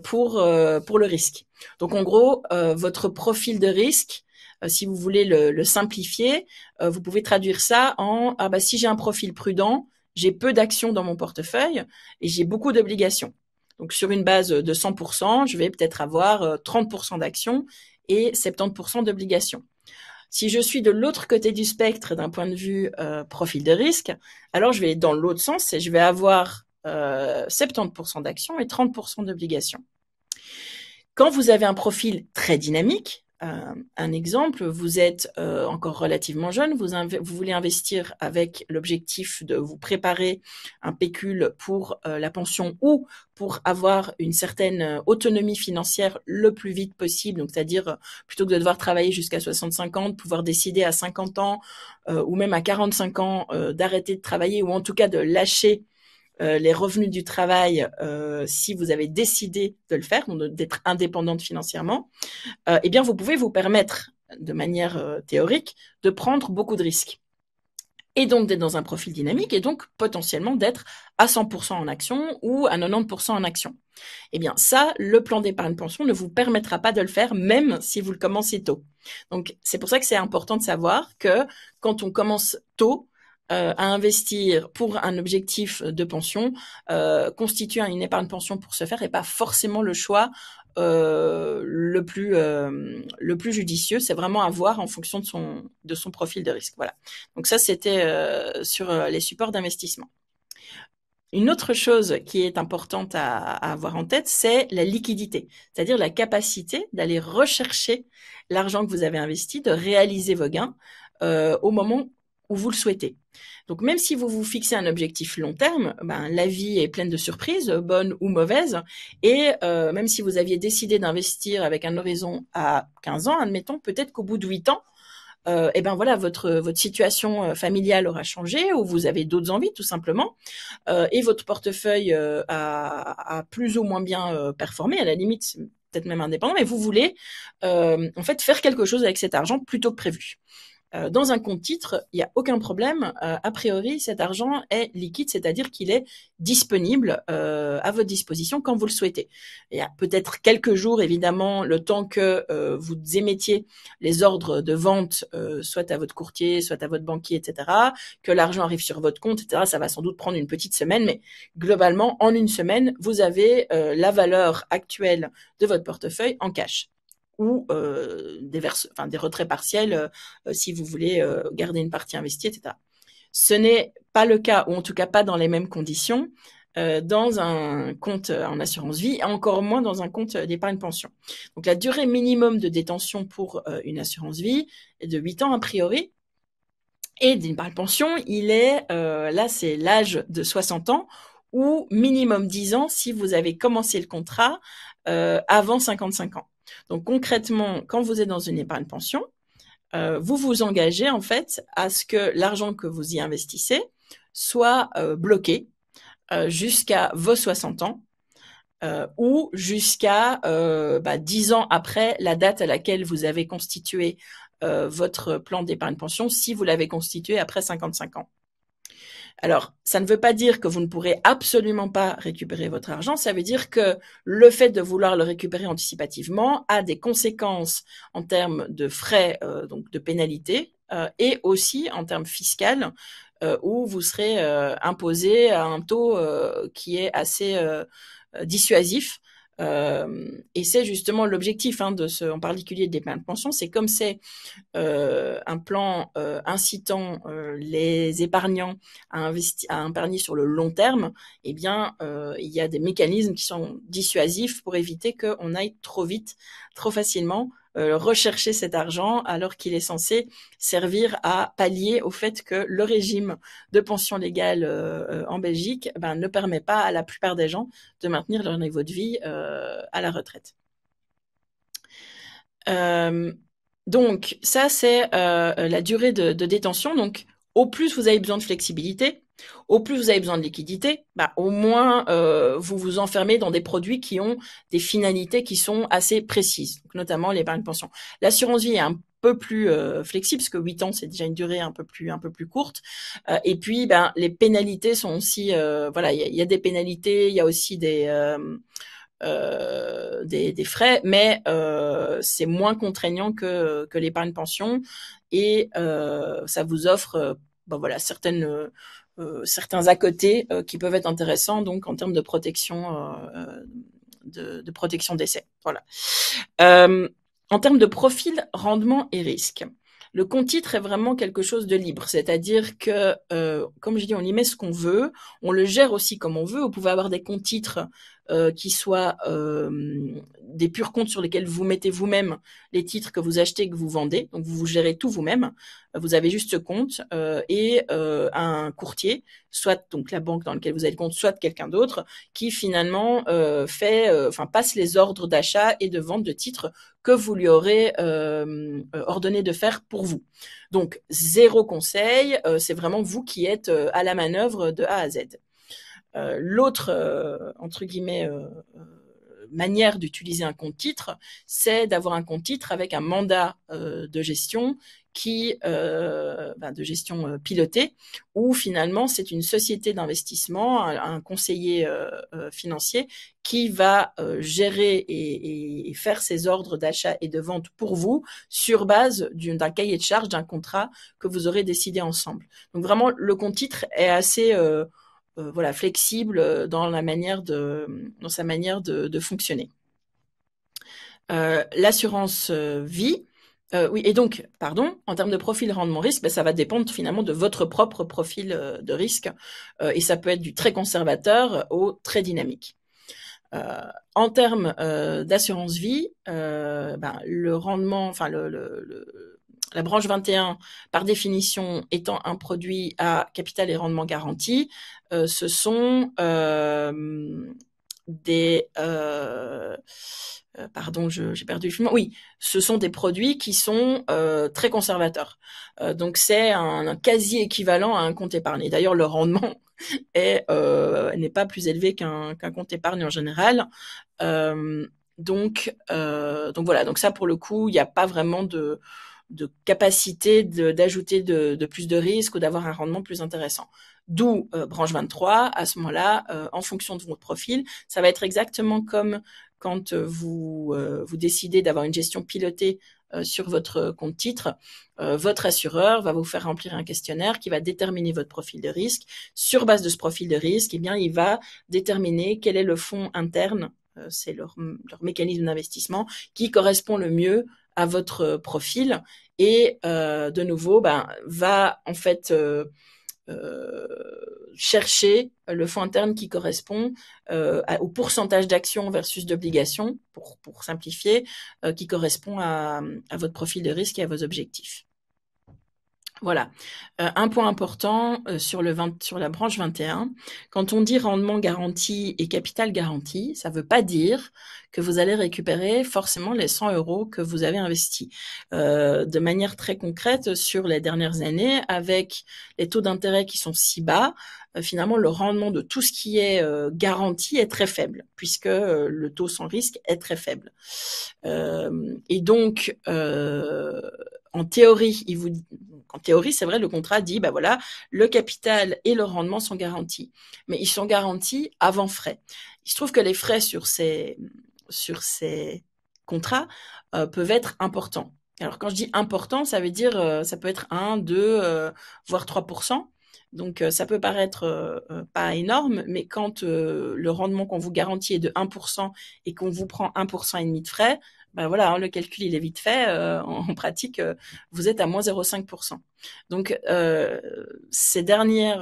pour le risque. Donc en gros, votre profil de risque, si vous voulez le simplifier, vous pouvez traduire ça en si j'ai un profil prudent, j'ai peu d'actions dans mon portefeuille et j'ai beaucoup d'obligations. Donc sur une base de 100%, je vais peut-être avoir 30% d'actions et 70% d'obligations. Si je suis de l'autre côté du spectre d'un point de vue profil de risque, alors je vais dans l'autre sens et je vais avoir 70% d'actions et 30% d'obligations. Quand vous avez un profil très dynamique, un exemple, vous êtes encore relativement jeune, vous voulez investir avec l'objectif de vous préparer un pécule pour la pension ou pour avoir une certaine autonomie financière le plus vite possible, donc c'est-à-dire plutôt que de devoir travailler jusqu'à 65 ans, de pouvoir décider à 50 ans ou même à 45 ans d'arrêter de travailler ou en tout cas de lâcher les revenus du travail si vous avez décidé de le faire, d'être indépendante financièrement, eh bien vous pouvez vous permettre de manière théorique de prendre beaucoup de risques et donc d'être dans un profil dynamique et donc potentiellement d'être à 100% en action ou à 90% en action. Eh bien ça, le plan d'épargne pension ne vous permettra pas de le faire même si vous le commencez tôt. Donc c'est pour ça que c'est important de savoir que quand on commence tôt, à investir pour un objectif de pension, constituer une épargne pension pour ce faire n'est pas forcément le choix le plus judicieux. C'est vraiment à voir en fonction de son profil de risque. Voilà. Donc ça, c'était sur les supports d'investissement. Une autre chose qui est importante à avoir en tête, c'est la liquidité, c'est-à-dire la capacité d'aller rechercher l'argent que vous avez investi, de réaliser vos gains au moment où vous le souhaitez. Donc même si vous vous fixez un objectif long terme, la vie est pleine de surprises, bonnes ou mauvaises, et même si vous aviez décidé d'investir avec un horizon à 15 ans, admettons, peut-être qu'au bout de 8 ans, et ben voilà, votre situation familiale aura changé ou vous avez d'autres envies tout simplement et votre portefeuille a plus ou moins bien performé, à la limite c'est peut-être même indépendant, mais vous voulez en fait faire quelque chose avec cet argent plutôt que prévu. Dans un compte titre, il n'y a aucun problème. A priori, cet argent est liquide, c'est-à-dire qu'il est disponible à votre disposition quand vous le souhaitez. Il y a peut-être quelques jours, évidemment, le temps que vous émettiez les ordres de vente, soit à votre courtier, soit à votre banquier, etc., que l'argent arrive sur votre compte, etc. Ça va sans doute prendre une petite semaine, mais globalement, en une semaine, vous avez la valeur actuelle de votre portefeuille en cash ou des retraits partiels si vous voulez garder une partie investie, etc. Ce n'est pas le cas, ou en tout cas pas dans les mêmes conditions, dans un compte en assurance vie, et encore moins dans un compte d'épargne pension. Donc la durée minimum de détention pour une assurance vie est de 8 ans a priori, et d'épargne pension, il est, là c'est l'âge de 60 ans, ou minimum 10 ans si vous avez commencé le contrat avant 55 ans. Donc concrètement, quand vous êtes dans une épargne pension, vous vous engagez en fait à ce que l'argent que vous y investissez soit bloqué jusqu'à vos 60 ans ou jusqu'à 10 ans après la date à laquelle vous avez constitué votre plan d'épargne pension, si vous l'avez constitué après 55 ans. Alors, ça ne veut pas dire que vous ne pourrez absolument pas récupérer votre argent, ça veut dire que le fait de vouloir le récupérer anticipativement a des conséquences en termes de frais, donc de pénalités, et aussi en termes fiscaux, où vous serez imposé à un taux qui est assez dissuasif. Et c'est justement l'objectif en particulier de l'épargne pension, c'est comme c'est un plan incitant les épargnants à épargner sur le long terme, eh bien, il y a des mécanismes qui sont dissuasifs pour éviter qu'on aille trop vite, trop facilement rechercher cet argent alors qu'il est censé servir à pallier au fait que le régime de pension légale en Belgique ne permet pas à la plupart des gens de maintenir leur niveau de vie à la retraite. Donc ça c'est la durée de détention. Donc au plus vous avez besoin de flexibilité, au plus vous avez besoin de liquidité, au moins vous vous enfermez dans des produits qui ont des finalités qui sont assez précises, donc notamment l'épargne pension. L'assurance vie est un peu plus flexible parce que 8 ans c'est déjà une durée un peu plus courte. Et puis les pénalités sont aussi voilà, il y a des pénalités, il y a aussi des des frais, mais c'est moins contraignant que l'épargne pension et ça vous offre voilà certains à côté qui peuvent être intéressants donc en termes de protection de protection d'essai. Voilà. En termes de profil, rendement et risque. Le compte titre est vraiment quelque chose de libre, c'est-à-dire que, comme je dis, on y met ce qu'on veut, on le gère aussi comme on veut. Vous pouvez avoir des comptes titres qui soient des purs comptes sur lesquels vous mettez vous-même les titres que vous achetez et que vous vendez. Donc vous gérez tout vous-même. Vous avez juste ce compte et un courtier, soit donc la banque dans laquelle vous avez le compte, soit quelqu'un d'autre, qui finalement passe les ordres d'achat et de vente de titres que vous lui aurez ordonné de faire pour vous. Donc, zéro conseil, c'est vraiment vous qui êtes à la manœuvre de A à Z. L'autre, entre guillemets, manière d'utiliser un compte titre, c'est d'avoir un compte titre avec un mandat de gestion de gestion pilotée, où finalement c'est une société d'investissement, un conseiller financier qui va gérer et faire ses ordres d'achat et de vente pour vous sur base d'un cahier de charges, d'un contrat que vous aurez décidé ensemble. Donc vraiment, le compte titre est assez flexible dans sa manière de fonctionner. L'assurance vie, oui, et donc, pardon, en termes de profil rendement-risque, ça va dépendre finalement de votre propre profil de risque, et ça peut être du très conservateur au très dynamique. En termes d'assurance vie, le rendement, enfin la branche 21, par définition, étant un produit à capital et rendement garanti, ce sont des pardon, j'ai perdu le film. Oui, ce sont des produits qui sont très conservateurs. Donc c'est un quasi équivalent à un compte épargne. D'ailleurs, le rendement n'est pas plus élevé qu'un compte épargne en général. Donc voilà. Donc ça, pour le coup, il n'y a pas vraiment de capacité d'ajouter de plus de risques ou d'avoir un rendement plus intéressant. D'où branche 23, à ce moment-là, en fonction de votre profil, ça va être exactement comme quand vous décidez d'avoir une gestion pilotée sur votre compte titre, votre assureur va vous faire remplir un questionnaire qui va déterminer votre profil de risque. Sur base de ce profil de risque, eh bien, il va déterminer quel est le fonds interne, c'est leur mécanisme d'investissement, qui correspond le mieux à votre profil et de nouveau va en fait chercher le fonds interne qui correspond au pourcentage d'actions versus d'obligations, pour simplifier, qui correspond à votre profil de risque et à vos objectifs. Voilà. Un point important sur la branche 21, quand on dit rendement garanti et capital garanti, ça ne veut pas dire que vous allez récupérer forcément les 100 € que vous avez investis. De manière très concrète, sur les dernières années, avec les taux d'intérêt qui sont si bas, finalement le rendement de tout ce qui est garanti est très faible, puisque le taux sans risque est très faible. Et donc, en théorie, c'est vrai, le contrat dit, voilà, le capital et le rendement sont garantis. Mais ils sont garantis avant frais. Il se trouve que les frais sur ces contrats peuvent être importants. Alors, quand je dis important, ça veut dire, ça peut être 1, 2, voire 3%. Donc, ça peut paraître pas énorme, mais quand le rendement qu'on vous garantit est de 1% et qu'on vous prend 1% et demi de frais, voilà, le calcul il est vite fait. En pratique, vous êtes à moins 0,5%. Donc ces derniers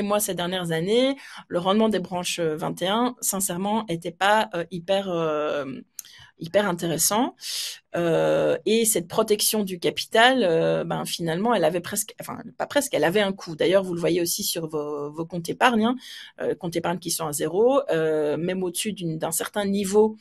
mois, ces dernières années, le rendement des branches 21, sincèrement, était pas hyper intéressant. Et cette protection du capital, finalement, elle avait elle avait un coût. D'ailleurs, vous le voyez aussi sur vos comptes épargne, comptes épargne qui sont à zéro, même au-dessus d'un certain niveau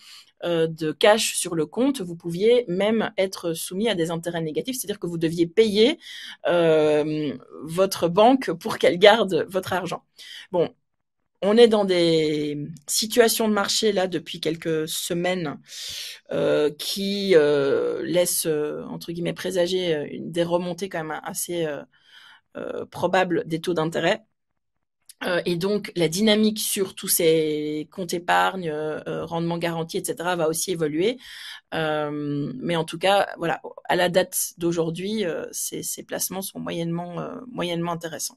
de cash sur le compte, vous pouviez même être soumis à des intérêts négatifs, c'est-à-dire que vous deviez payer votre banque pour qu'elle garde votre argent. Bon, on est dans des situations de marché là depuis quelques semaines qui laissent entre guillemets présager des remontées quand même assez probables des taux d'intérêt. Et donc la dynamique sur tous ces comptes épargne, rendement garanti, etc., va aussi évoluer. Mais en tout cas, voilà, à la date d'aujourd'hui, ces placements sont moyennement intéressants.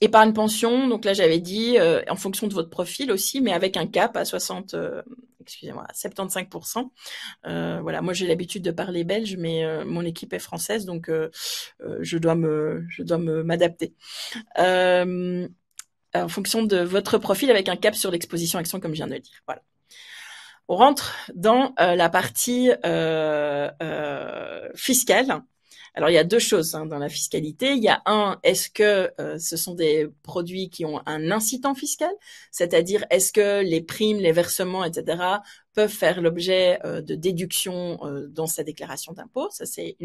Épargne pension, donc là j'avais dit en fonction de votre profil aussi, mais avec un cap à 75%. Voilà, moi j'ai l'habitude de parler belge, mais mon équipe est française, donc je dois m'adapter. En fonction de votre profil, avec un cap sur l'exposition action, comme je viens de le dire. Voilà. On rentre dans la partie fiscale. Alors il y a deux choses dans la fiscalité. Il y a est-ce que ce sont des produits qui ont un incitant fiscal, c'est-à-dire est-ce que les primes, les versements, etc. peuvent faire l'objet de déductions dans sa déclaration d'impôt. Ça c'est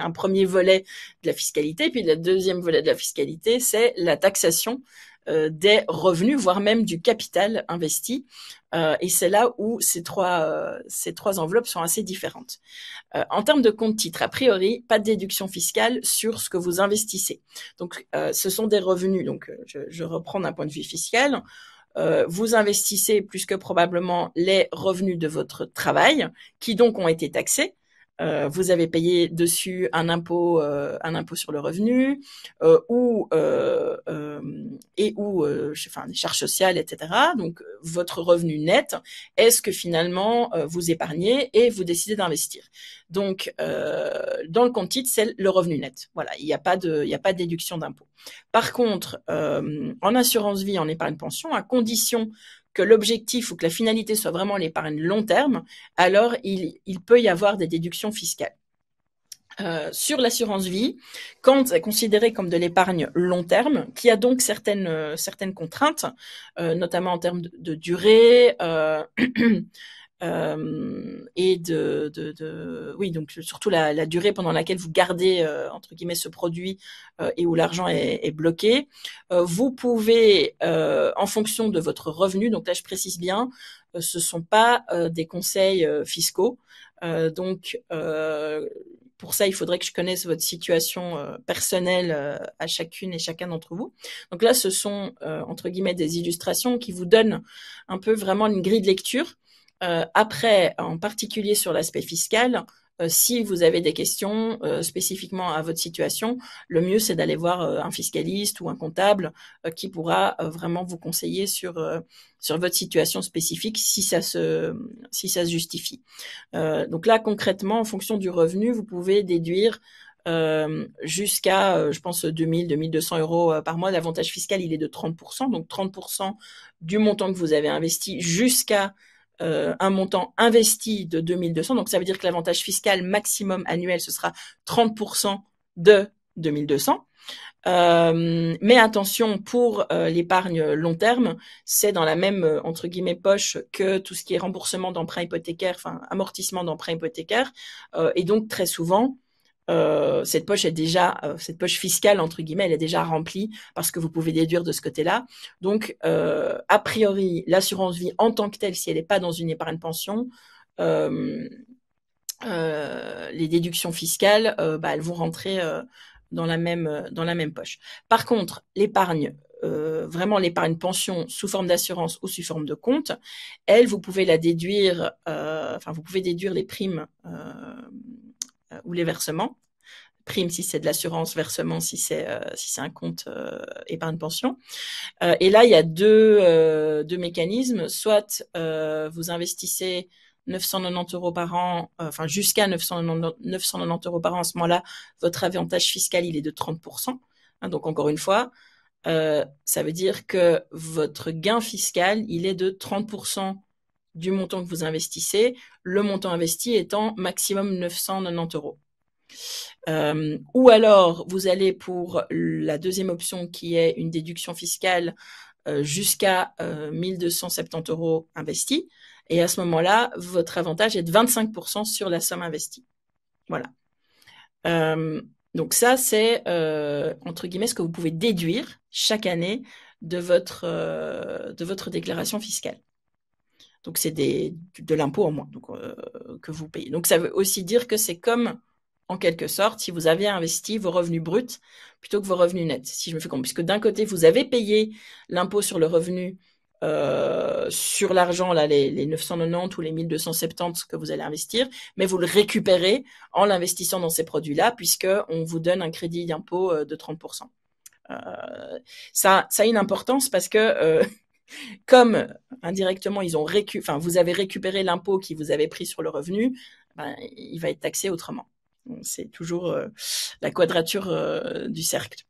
un premier volet de la fiscalité. Puis le deuxième volet de la fiscalité, c'est la taxation des revenus, voire même du capital investi. Et c'est là où ces trois enveloppes sont assez différentes. En termes de compte titre, a priori, pas de déduction fiscale sur ce que vous investissez. Donc, ce sont des revenus. Donc, je reprends d'un point de vue fiscal. Vous investissez plus que probablement les revenus de votre travail, qui donc ont été taxés. Vous avez payé dessus un impôt sur le revenu, des charges sociales, etc. Donc votre revenu net est ce que finalement vous épargnez et vous décidez d'investir. Donc dans le compte titre, c'est le revenu net. Voilà, il n'y a pas de déduction d'impôt. Par contre, en assurance vie, en épargne pension, à condition que l'objectif ou que la finalité soit vraiment l'épargne long terme, alors il peut y avoir des déductions fiscales. Sur l'assurance vie, quand c'est considéré comme de l'épargne long terme, qui a donc certaines contraintes, notamment en termes de durée, et oui, donc surtout la durée pendant laquelle vous gardez entre guillemets ce produit et où l'argent est bloqué. Vous pouvez, en fonction de votre revenu, donc là je précise bien, ce sont pas des conseils fiscaux, donc pour ça, il faudrait que je connaisse votre situation personnelle à chacune et chacun d'entre vous. Donc là, ce sont entre guillemets des illustrations qui vous donnent un peu vraiment une grille de lecture. Après, en particulier sur l'aspect fiscal, si vous avez des questions spécifiquement à votre situation, le mieux c'est d'aller voir un fiscaliste ou un comptable qui pourra vraiment vous conseiller sur votre situation spécifique si ça se justifie. Donc là concrètement, en fonction du revenu, vous pouvez déduire jusqu'à, je pense, 200 euros par mois. L'avantage fiscal, il est de 30%, donc 30% du montant que vous avez investi jusqu'à un montant investi de 2200. Donc ça veut dire que l'avantage fiscal maximum annuel, ce sera 30% de 2200. Mais attention, pour l'épargne long terme, c'est dans la même entre guillemets poche que tout ce qui est remboursement d'emprunts hypothécaires, enfin amortissement d'emprunts hypothécaires, et donc très souvent cette poche fiscale entre guillemets, elle est déjà remplie parce que vous pouvez déduire de ce côté-là. Donc a priori, l'assurance vie en tant que telle, si elle n'est pas dans une épargne pension, les déductions fiscales, elles vont rentrer dans la même poche. Par contre, l'épargne, vraiment l'épargne pension sous forme d'assurance ou sous forme de compte, elle, vous pouvez la déduire, vous pouvez déduire les primes ou les versements. Prime si c'est de l'assurance, versement si c'est un compte épargne pension. Et là, il y a deux mécanismes. Soit vous investissez 990 euros par an, jusqu'à 990 euros par an. À ce moment-là, votre avantage fiscal, il est de 30%. Donc encore une fois, ça veut dire que votre gain fiscal, il est de 30% du montant que vous investissez, le montant investi étant maximum 990 euros. Ou alors, vous allez pour la deuxième option qui est une déduction fiscale jusqu'à 1270 euros investis. Et à ce moment-là, votre avantage est de 25% sur la somme investie. Voilà. Donc ça, c'est entre guillemets ce que vous pouvez déduire chaque année de votre déclaration fiscale. Donc c'est de l'impôt en moins que vous payez. Donc ça veut aussi dire que c'est comme en quelque sorte, si vous avez investi vos revenus bruts plutôt que vos revenus nets, si je me fais comprendre. Puisque d'un côté, vous avez payé l'impôt sur le revenu sur l'argent, là, les 990 ou les 1270 que vous allez investir, mais vous le récupérez en l'investissant dans ces produits-là, puisqu'on vous donne un crédit d'impôt de 30%. Ça a une importance parce que comme indirectement vous avez récupéré l'impôt qui vous avait pris sur le revenu, ben, il va être taxé autrement. C'est toujours la quadrature du cercle.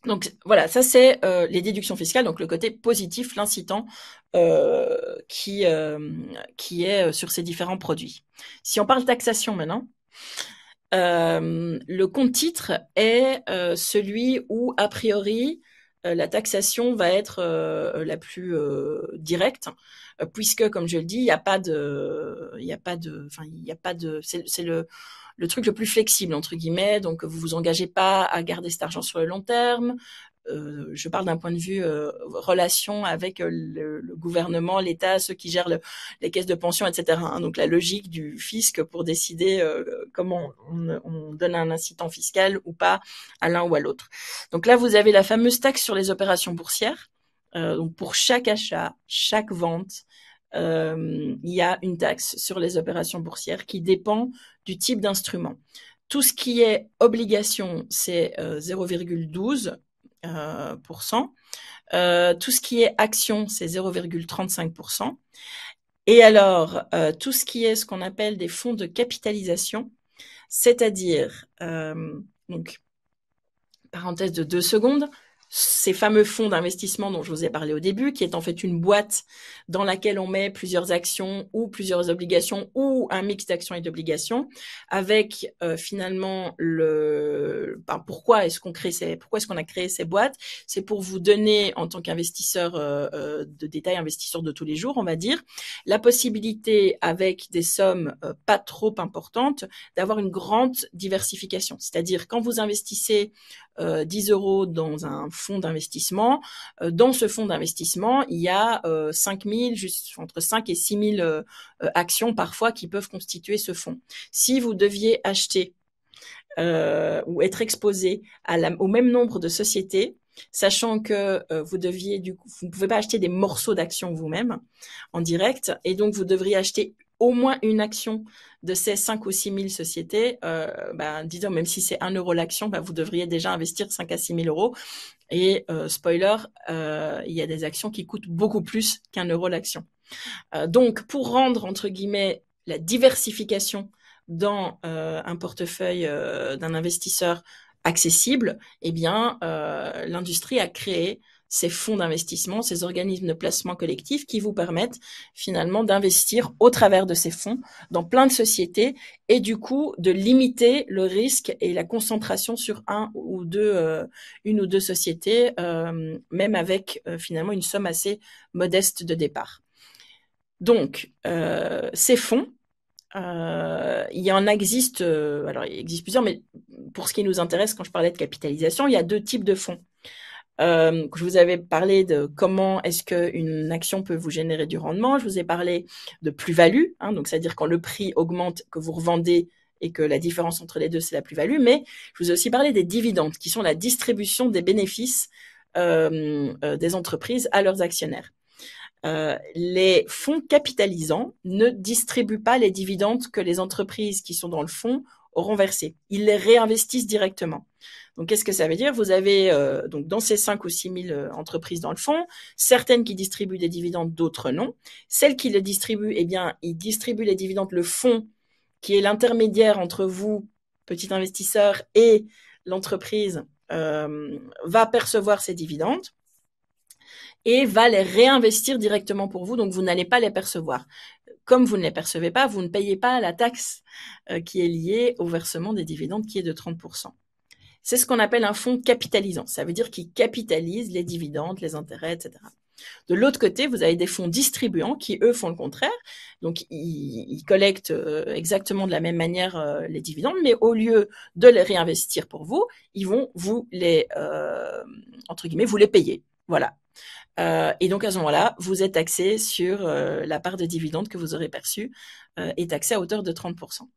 Donc voilà, ça c'est les déductions fiscales, donc le côté positif, l'incitant qui est sur ces différents produits. Si on parle taxation maintenant, le compte titre est celui où a priori la taxation va être la plus directe, puisque comme je le dis, il n'y a pas de, c'est le truc le plus flexible entre guillemets. Donc vous vous engagez pas à garder cet argent sur le long terme. Je parle d'un point de vue relation avec le gouvernement, l'État, ceux qui gèrent les caisses de pension, etc. Donc la logique du fisc pour décider comment on donne un incitant fiscal ou pas à l'un ou à l'autre. Donc là, vous avez la fameuse taxe sur les opérations boursières. Donc pour chaque achat, chaque vente, il y a une taxe sur les opérations boursières qui dépend du type d'instrument. Tout ce qui est obligation, c'est 0,12%. Tout ce qui est action, c'est 0,35%. Et alors, tout ce qui est ce qu'on appelle des fonds de capitalisation, c'est-à-dire, donc, parenthèse de 2 secondes, ces fameux fonds d'investissement dont je vous ai parlé au début, qui est en fait une boîte dans laquelle on met plusieurs actions ou plusieurs obligations ou un mix d'actions et d'obligations, avec finalement pourquoi est-ce qu'on a créé ces boîtes? C'est pour vous donner, en tant qu'investisseur de détail, investisseur de tous les jours, on va dire, la possibilité, avec des sommes pas trop importantes, d'avoir une grande diversification. C'est-à-dire, quand vous investissez 10 € dans un fonds d'investissement. Dans ce fonds d'investissement, il y a 5000, entre 5 et 6 000 actions parfois qui peuvent constituer ce fonds. Si vous deviez acheter ou être exposé au même nombre de sociétés, sachant que vous ne pouvez pas acheter des morceaux d'actions vous-même en direct, et donc vous devriez acheter au moins une action de ces 5 ou 6 000 sociétés, disons, même si c'est 1 € l'action, vous devriez déjà investir 5 à 6 000 €. Et spoiler, il y a des actions qui coûtent beaucoup plus qu'1 € l'action. Donc, pour rendre, entre guillemets, la diversification dans un portefeuille d'un investisseur accessible, eh bien, l'industrie a créé ces fonds d'investissement, ces organismes de placement collectif qui vous permettent finalement d'investir au travers de ces fonds dans plein de sociétés et du coup de limiter le risque et la concentration sur une ou deux sociétés, même avec finalement une somme assez modeste de départ. Donc, ces fonds, il existe plusieurs, mais pour ce qui nous intéresse, quand je parlais de capitalisation, il y a 2 types de fonds. Je vous avais parlé de comment est-ce qu'une action peut vous générer du rendement. Je vous ai parlé de plus-value, donc c'est-à-dire quand le prix augmente, que vous revendez et que la différence entre les deux, c'est la plus-value. Mais je vous ai aussi parlé des dividendes, qui sont la distribution des bénéfices des entreprises à leurs actionnaires. Les fonds capitalisants ne distribuent pas les dividendes que les entreprises qui sont dans le fonds auront versés. Ils les réinvestissent directement. Donc, qu'est-ce que ça veut dire? Vous avez donc dans ces 5 ou 6 000 entreprises dans le fonds, certaines qui distribuent des dividendes, d'autres non. Celles qui les distribuent, eh bien, ils distribuent les dividendes. Le fonds, qui est l'intermédiaire entre vous, petit investisseur, et l'entreprise, va percevoir ces dividendes et va les réinvestir directement pour vous, donc vous n'allez pas les percevoir. Comme vous ne les percevez pas, vous ne payez pas la taxe qui est liée au versement des dividendes, qui est de 30%. C'est ce qu'on appelle un fonds capitalisant. Ça veut dire qu'il capitalise les dividendes, les intérêts, etc. De l'autre côté, vous avez des fonds distribuants qui, eux, font le contraire. Donc, ils collectent exactement de la même manière les dividendes, mais au lieu de les réinvestir pour vous, ils vont vous les, entre guillemets, vous les payer. Voilà. Et donc, à ce moment-là, vous êtes taxé sur la part de dividendes que vous aurez perçue est taxée à hauteur de 30%.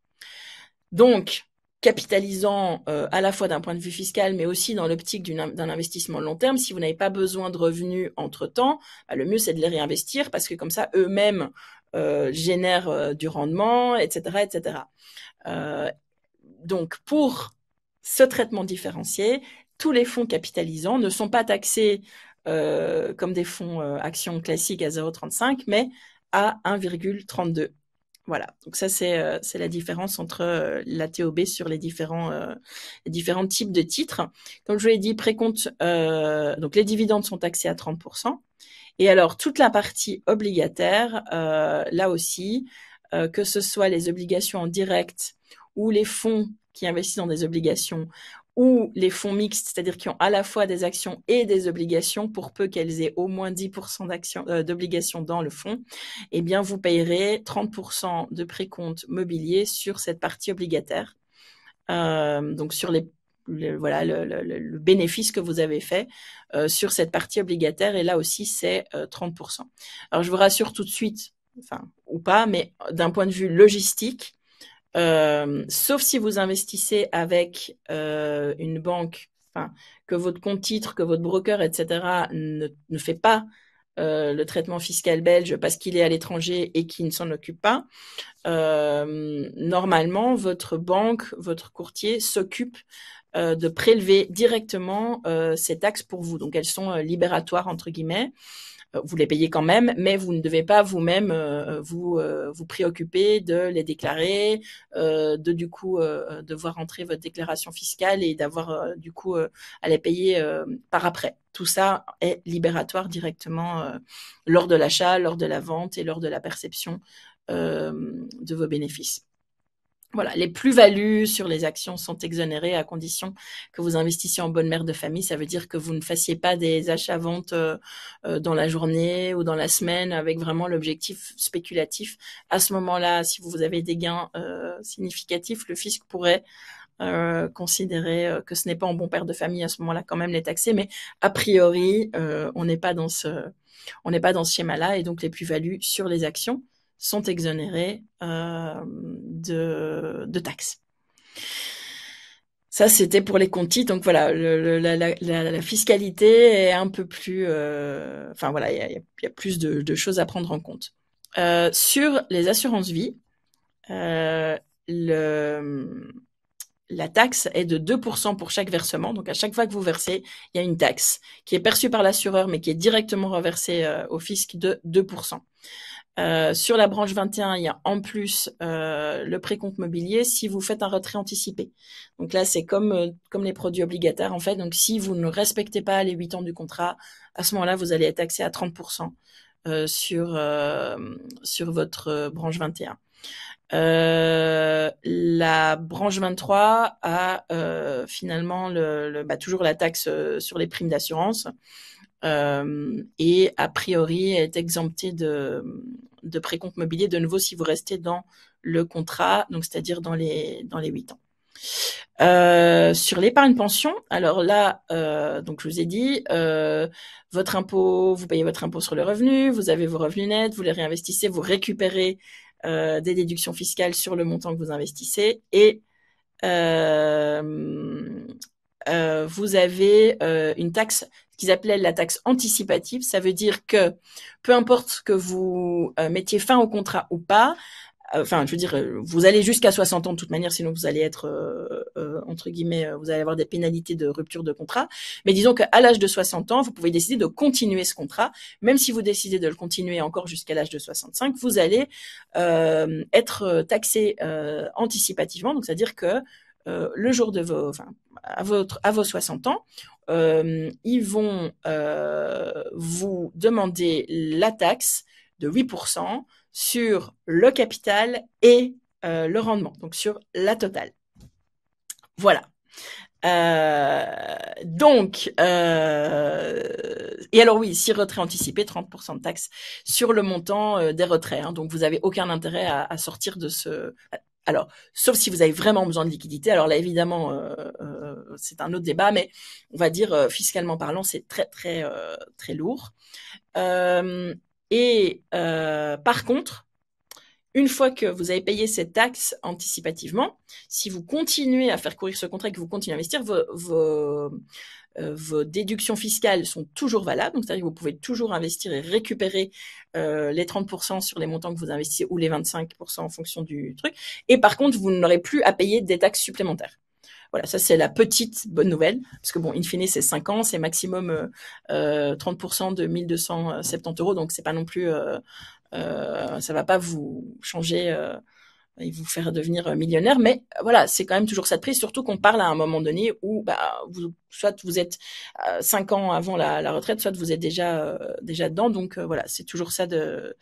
Donc, capitalisant à la fois d'un point de vue fiscal, mais aussi dans l'optique d'un investissement long terme. Si vous n'avez pas besoin de revenus entre-temps, le mieux c'est de les réinvestir parce que comme ça, eux-mêmes génèrent du rendement, etc., etc. Donc, pour ce traitement différencié, tous les fonds capitalisants ne sont pas taxés comme des fonds actions classiques à 0,35, mais à 1,32. Voilà, donc ça c'est la différence entre la TOB sur les différents types de titres. Comme je vous l'ai dit, précompte, donc les dividendes sont taxés à 30%. Et alors toute la partie obligataire, là aussi, que ce soit les obligations en direct ou les fonds qui investissent dans des obligations ou les fonds mixtes, c'est-à-dire qui ont à la fois des actions et des obligations, pour peu qu'elles aient au moins 10% d'obligations dans le fonds, eh bien vous payerez 30% de précompte mobilier sur cette partie obligataire. Donc sur voilà le bénéfice que vous avez fait sur cette partie obligataire, et là aussi c'est 30%. Alors je vous rassure tout de suite, enfin ou pas, mais d'un point de vue logistique, sauf si vous investissez avec une banque, enfin que votre compte titre, que votre broker, etc. ne fait pas le traitement fiscal belge parce qu'il est à l'étranger et qu'il ne s'en occupe pas. Normalement, votre banque, votre courtier s'occupe de prélever directement ces taxes pour vous. Donc elles sont libératoires entre guillemets. Vous les payez quand même, mais vous ne devez pas vous-même vous préoccuper de les déclarer, de du coup devoir rentrer votre déclaration fiscale et d'avoir du coup à les payer par après. Tout ça est libératoire directement lors de l'achat, lors de la vente et lors de la perception de vos bénéfices. Voilà, les plus-values sur les actions sont exonérées à condition que vous investissiez en bonne mère de famille. Ça veut dire que vous ne fassiez pas des achats-ventes dans la journée ou dans la semaine avec vraiment l'objectif spéculatif. À ce moment-là, si vous avez des gains significatifs, le fisc pourrait considérer que ce n'est pas en bon père de famille à ce moment-là quand même les taxer. Mais a priori, on n'est pas dans ce schéma-là, et donc les plus-values sur les actions sont exonérés de taxes. Ça, c'était pour les comptes titres. Donc voilà, la fiscalité est un peu plus... enfin voilà, il y a plus de choses à prendre en compte. Sur les assurances vie, la taxe est de 2% pour chaque versement. Donc à chaque fois que vous versez, il y a une taxe qui est perçue par l'assureur, mais qui est directement reversée au fisc de 2%. Sur la branche 21, il y a en plus le précompte mobilier si vous faites un retrait anticipé. Donc là, c'est comme les produits obligataires, en fait. Donc si vous ne respectez pas les 8 ans du contrat, à ce moment-là, vous allez être taxé à 30% sur votre branche 21. La branche 23 a finalement toujours la taxe sur les primes d'assurance. Et a priori est exempté de précompte mobilier de nouveau si vous restez dans le contrat, donc c'est-à-dire dans les 8 ans. Sur l'épargne pension, alors là, donc je vous ai dit, votre impôt, vous payez votre impôt sur le revenu, vous avez vos revenus nets, vous les réinvestissez, vous récupérez des déductions fiscales sur le montant que vous investissez, et vous avez une taxe qu'ils appelaient la taxe anticipative. Ça veut dire que peu importe que vous mettiez fin au contrat ou pas, enfin, je veux dire, vous allez jusqu'à 60 ans de toute manière, sinon vous allez être, entre guillemets, vous allez avoir des pénalités de rupture de contrat. Mais disons qu'à l'âge de 60 ans, vous pouvez décider de continuer ce contrat. Même si vous décidez de le continuer encore jusqu'à l'âge de 65, vous allez être taxé anticipativement. Donc, c'est-à-dire que le jour de à vos 60 ans, ils vont vous demander la taxe de 8% sur le capital et le rendement, donc sur la totale. Voilà. Donc, et alors oui, si retrait anticipé, 30% de taxe sur le montant des retraits. Hein, donc vous avez aucun intérêt à sortir de ce... Alors, sauf si vous avez vraiment besoin de liquidité. Alors là, évidemment, c'est un autre débat, mais on va dire fiscalement parlant, c'est très très très lourd. Et par contre, une fois que vous avez payé cette taxe anticipativement, si vous continuez à faire courir ce contrat et que vous continuez à investir, vos déductions fiscales sont toujours valables. Donc, c'est-à-dire que vous pouvez toujours investir et récupérer les 30% sur les montants que vous investissez ou les 25% en fonction du truc. Et par contre, vous n'aurez plus à payer des taxes supplémentaires. Voilà, ça c'est la petite bonne nouvelle, parce que bon, in fine, c'est 5 ans, c'est maximum 30% de 1270 €, donc c'est pas non plus, ça va pas vous changer et vous faire devenir millionnaire, mais voilà, c'est quand même toujours ça de prix, surtout qu'on parle à un moment donné où soit vous êtes 5 ans avant la retraite, soit vous êtes déjà dedans, donc voilà, c'est toujours ça de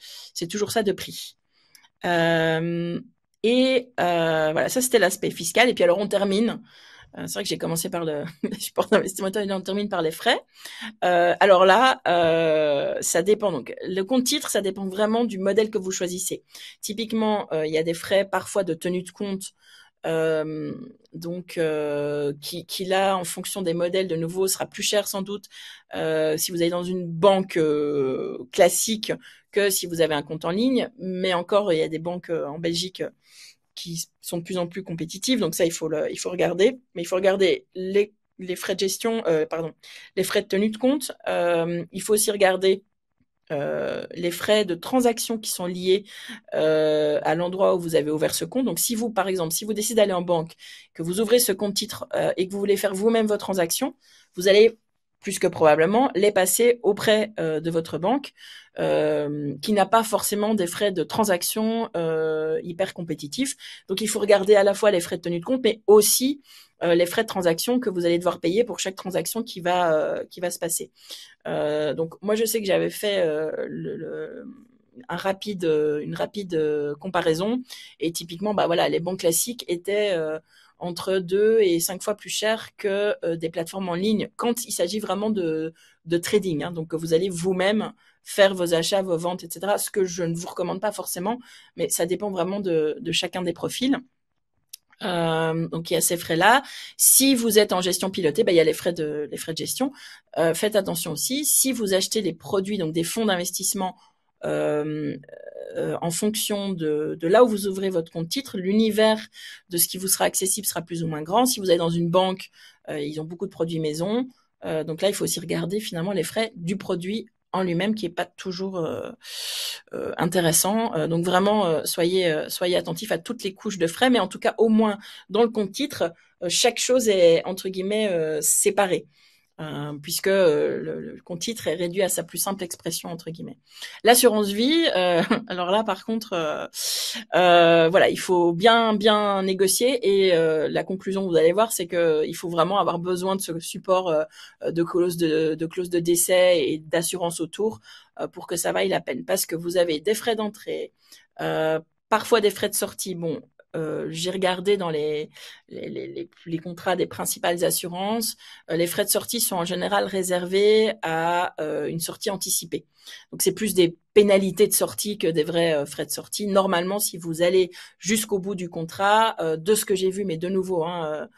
prix. Voilà, ça c'était l'aspect fiscal. Et puis alors on termine. C'est vrai que j'ai commencé par le support d'investissement et on termine par les frais. Alors là, ça dépend. Donc, le compte titre, ça dépend vraiment du modèle que vous choisissez. Typiquement, il y a des frais parfois de tenue de compte, qui là, en fonction des modèles, de nouveau, sera plus cher sans doute si vous allez dans une banque classique que si vous avez un compte en ligne. Mais encore, il y a des banques en Belgique qui sont de plus en plus compétitives. Donc ça, il faut regarder. Mais il faut regarder les frais de gestion, les frais de tenue de compte. Il faut aussi regarder les frais de transaction qui sont liés à l'endroit où vous avez ouvert ce compte. Donc, si vous, par exemple, si vous décidez d'aller en banque, que vous ouvrez ce compte titre et que vous voulez faire vous-même vos transactions, vous allez plus que probablement les passer auprès de votre banque, qui n'a pas forcément des frais de transaction hyper compétitifs. Donc, il faut regarder à la fois les frais de tenue de compte, mais aussi les frais de transaction que vous allez devoir payer pour chaque transaction qui va se passer. Donc moi je sais que j'avais fait une rapide comparaison, et typiquement voilà, les banques classiques étaient entre 2 et 5 fois plus chères que des plateformes en ligne quand il s'agit vraiment de trading, hein, donc que vous allez vous-même faire vos achats, vos ventes, etc. Ce que je ne vous recommande pas forcément, mais ça dépend vraiment de chacun des profils. Donc il y a ces frais-là. Si vous êtes en gestion pilotée, il y a les frais de gestion. Faites attention aussi, si vous achetez les produits, donc des fonds d'investissement, en fonction de là où vous ouvrez votre compte titre, l'univers de ce qui vous sera accessible sera plus ou moins grand. Si vous allez dans une banque, ils ont beaucoup de produits maison. Donc là, il faut aussi regarder finalement les frais du produit en lui-même, qui est pas toujours intéressant. Donc vraiment, soyez attentifs à toutes les couches de frais, mais en tout cas, au moins dans le compte titre, chaque chose est entre guillemets séparée. Puisque le compte titre est réduit à sa plus simple expression entre guillemets. L'assurance vie, alors là par contre, voilà, il faut bien négocier, et la conclusion, vous allez voir, c'est que il faut vraiment avoir besoin de ce support de clause de décès et d'assurance autour pour que ça vaille la peine, parce que vous avez des frais d'entrée, parfois des frais de sortie. Bon, j'ai regardé dans les contrats des principales assurances, les frais de sortie sont en général réservés à une sortie anticipée. Donc c'est plus des pénalités de sortie que des vrais frais de sortie. Normalement, si vous allez jusqu'au bout du contrat, de ce que j'ai vu, mais de nouveau, hein,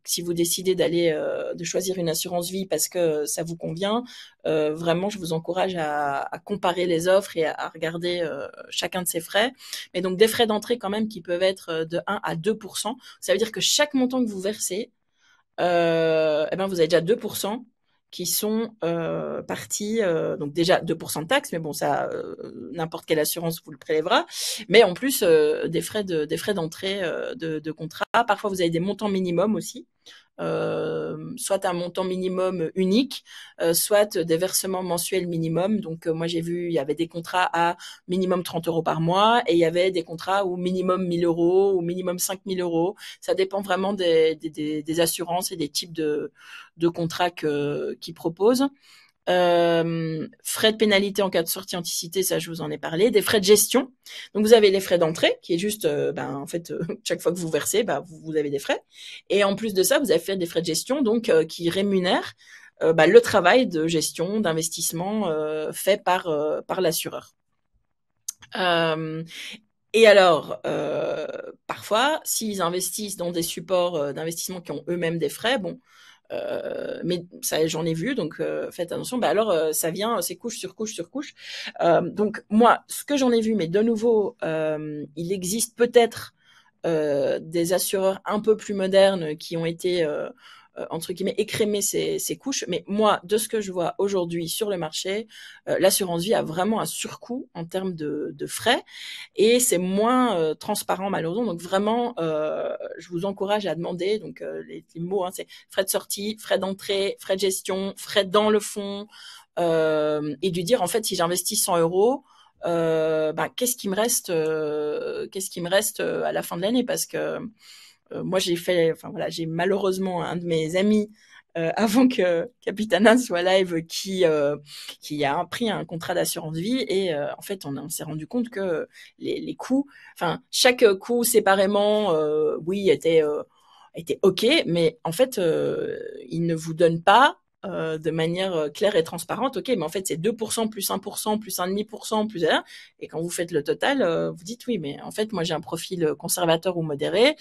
si vous décidez de choisir une assurance vie parce que ça vous convient, vraiment, je vous encourage à comparer les offres et à regarder chacun de ces frais. Mais donc des frais d'entrée quand même qui peuvent être de 1 à 2%. Ça veut dire que chaque montant que vous versez, vous avez déjà 2% qui sont partis, donc déjà 2% de taxes, mais bon, ça, n'importe quelle assurance vous le prélèvera, mais en plus des frais d'entrée de contrat. Parfois vous avez des montants minimums aussi, soit un montant minimum unique, soit des versements mensuels minimum. Donc moi j'ai vu, il y avait des contrats à minimum 30 € par mois, et il y avait des contrats où minimum 1 000 € ou minimum 5 000 €. Ça dépend vraiment des assurances et des types de contrats qu'ils proposent. Frais de pénalité en cas de sortie anticipée, ça je vous en ai parlé. Des frais de gestion. Donc vous avez les frais d'entrée, qui est juste, en fait, chaque fois que vous versez, vous avez des frais. Et en plus de ça, vous avez fait des frais de gestion, donc qui rémunèrent le travail de gestion, d'investissement fait par l'assureur. Et alors, parfois, s'ils investissent dans des supports d'investissement qui ont eux-mêmes des frais, bon, Mais ça, j'en ai vu, donc faites attention. Bah alors, ça vient, c'est couche sur couche sur couche. Donc moi, ce que j'en ai vu, mais de nouveau, il existe peut-être des assureurs un peu plus modernes qui ont été entre guillemets écrémer ces couches. Mais moi, de ce que je vois aujourd'hui sur le marché, l'assurance vie a vraiment un surcoût en termes de frais et c'est moins transparent malheureusement. Donc vraiment, je vous encourage à demander. Donc les mots, hein, c'est frais de sortie, frais d'entrée, frais de gestion, frais dans le fonds, et de dire en fait si j'investis 100 €. Qu'est-ce qui me reste à la fin de l'année parce que moi j'ai malheureusement un de mes amis avant que Capitana soit live qui a pris un contrat d'assurance vie et en fait on s'est rendu compte que les coûts, enfin chaque coût séparément, oui était ok, mais en fait il ne vous donne pas de manière claire et transparente, ok, mais en fait c'est 2% plus 1% plus 1,5% plus 1, et quand vous faites le total, vous dites oui, mais en fait moi j'ai un profil conservateur ou modéré,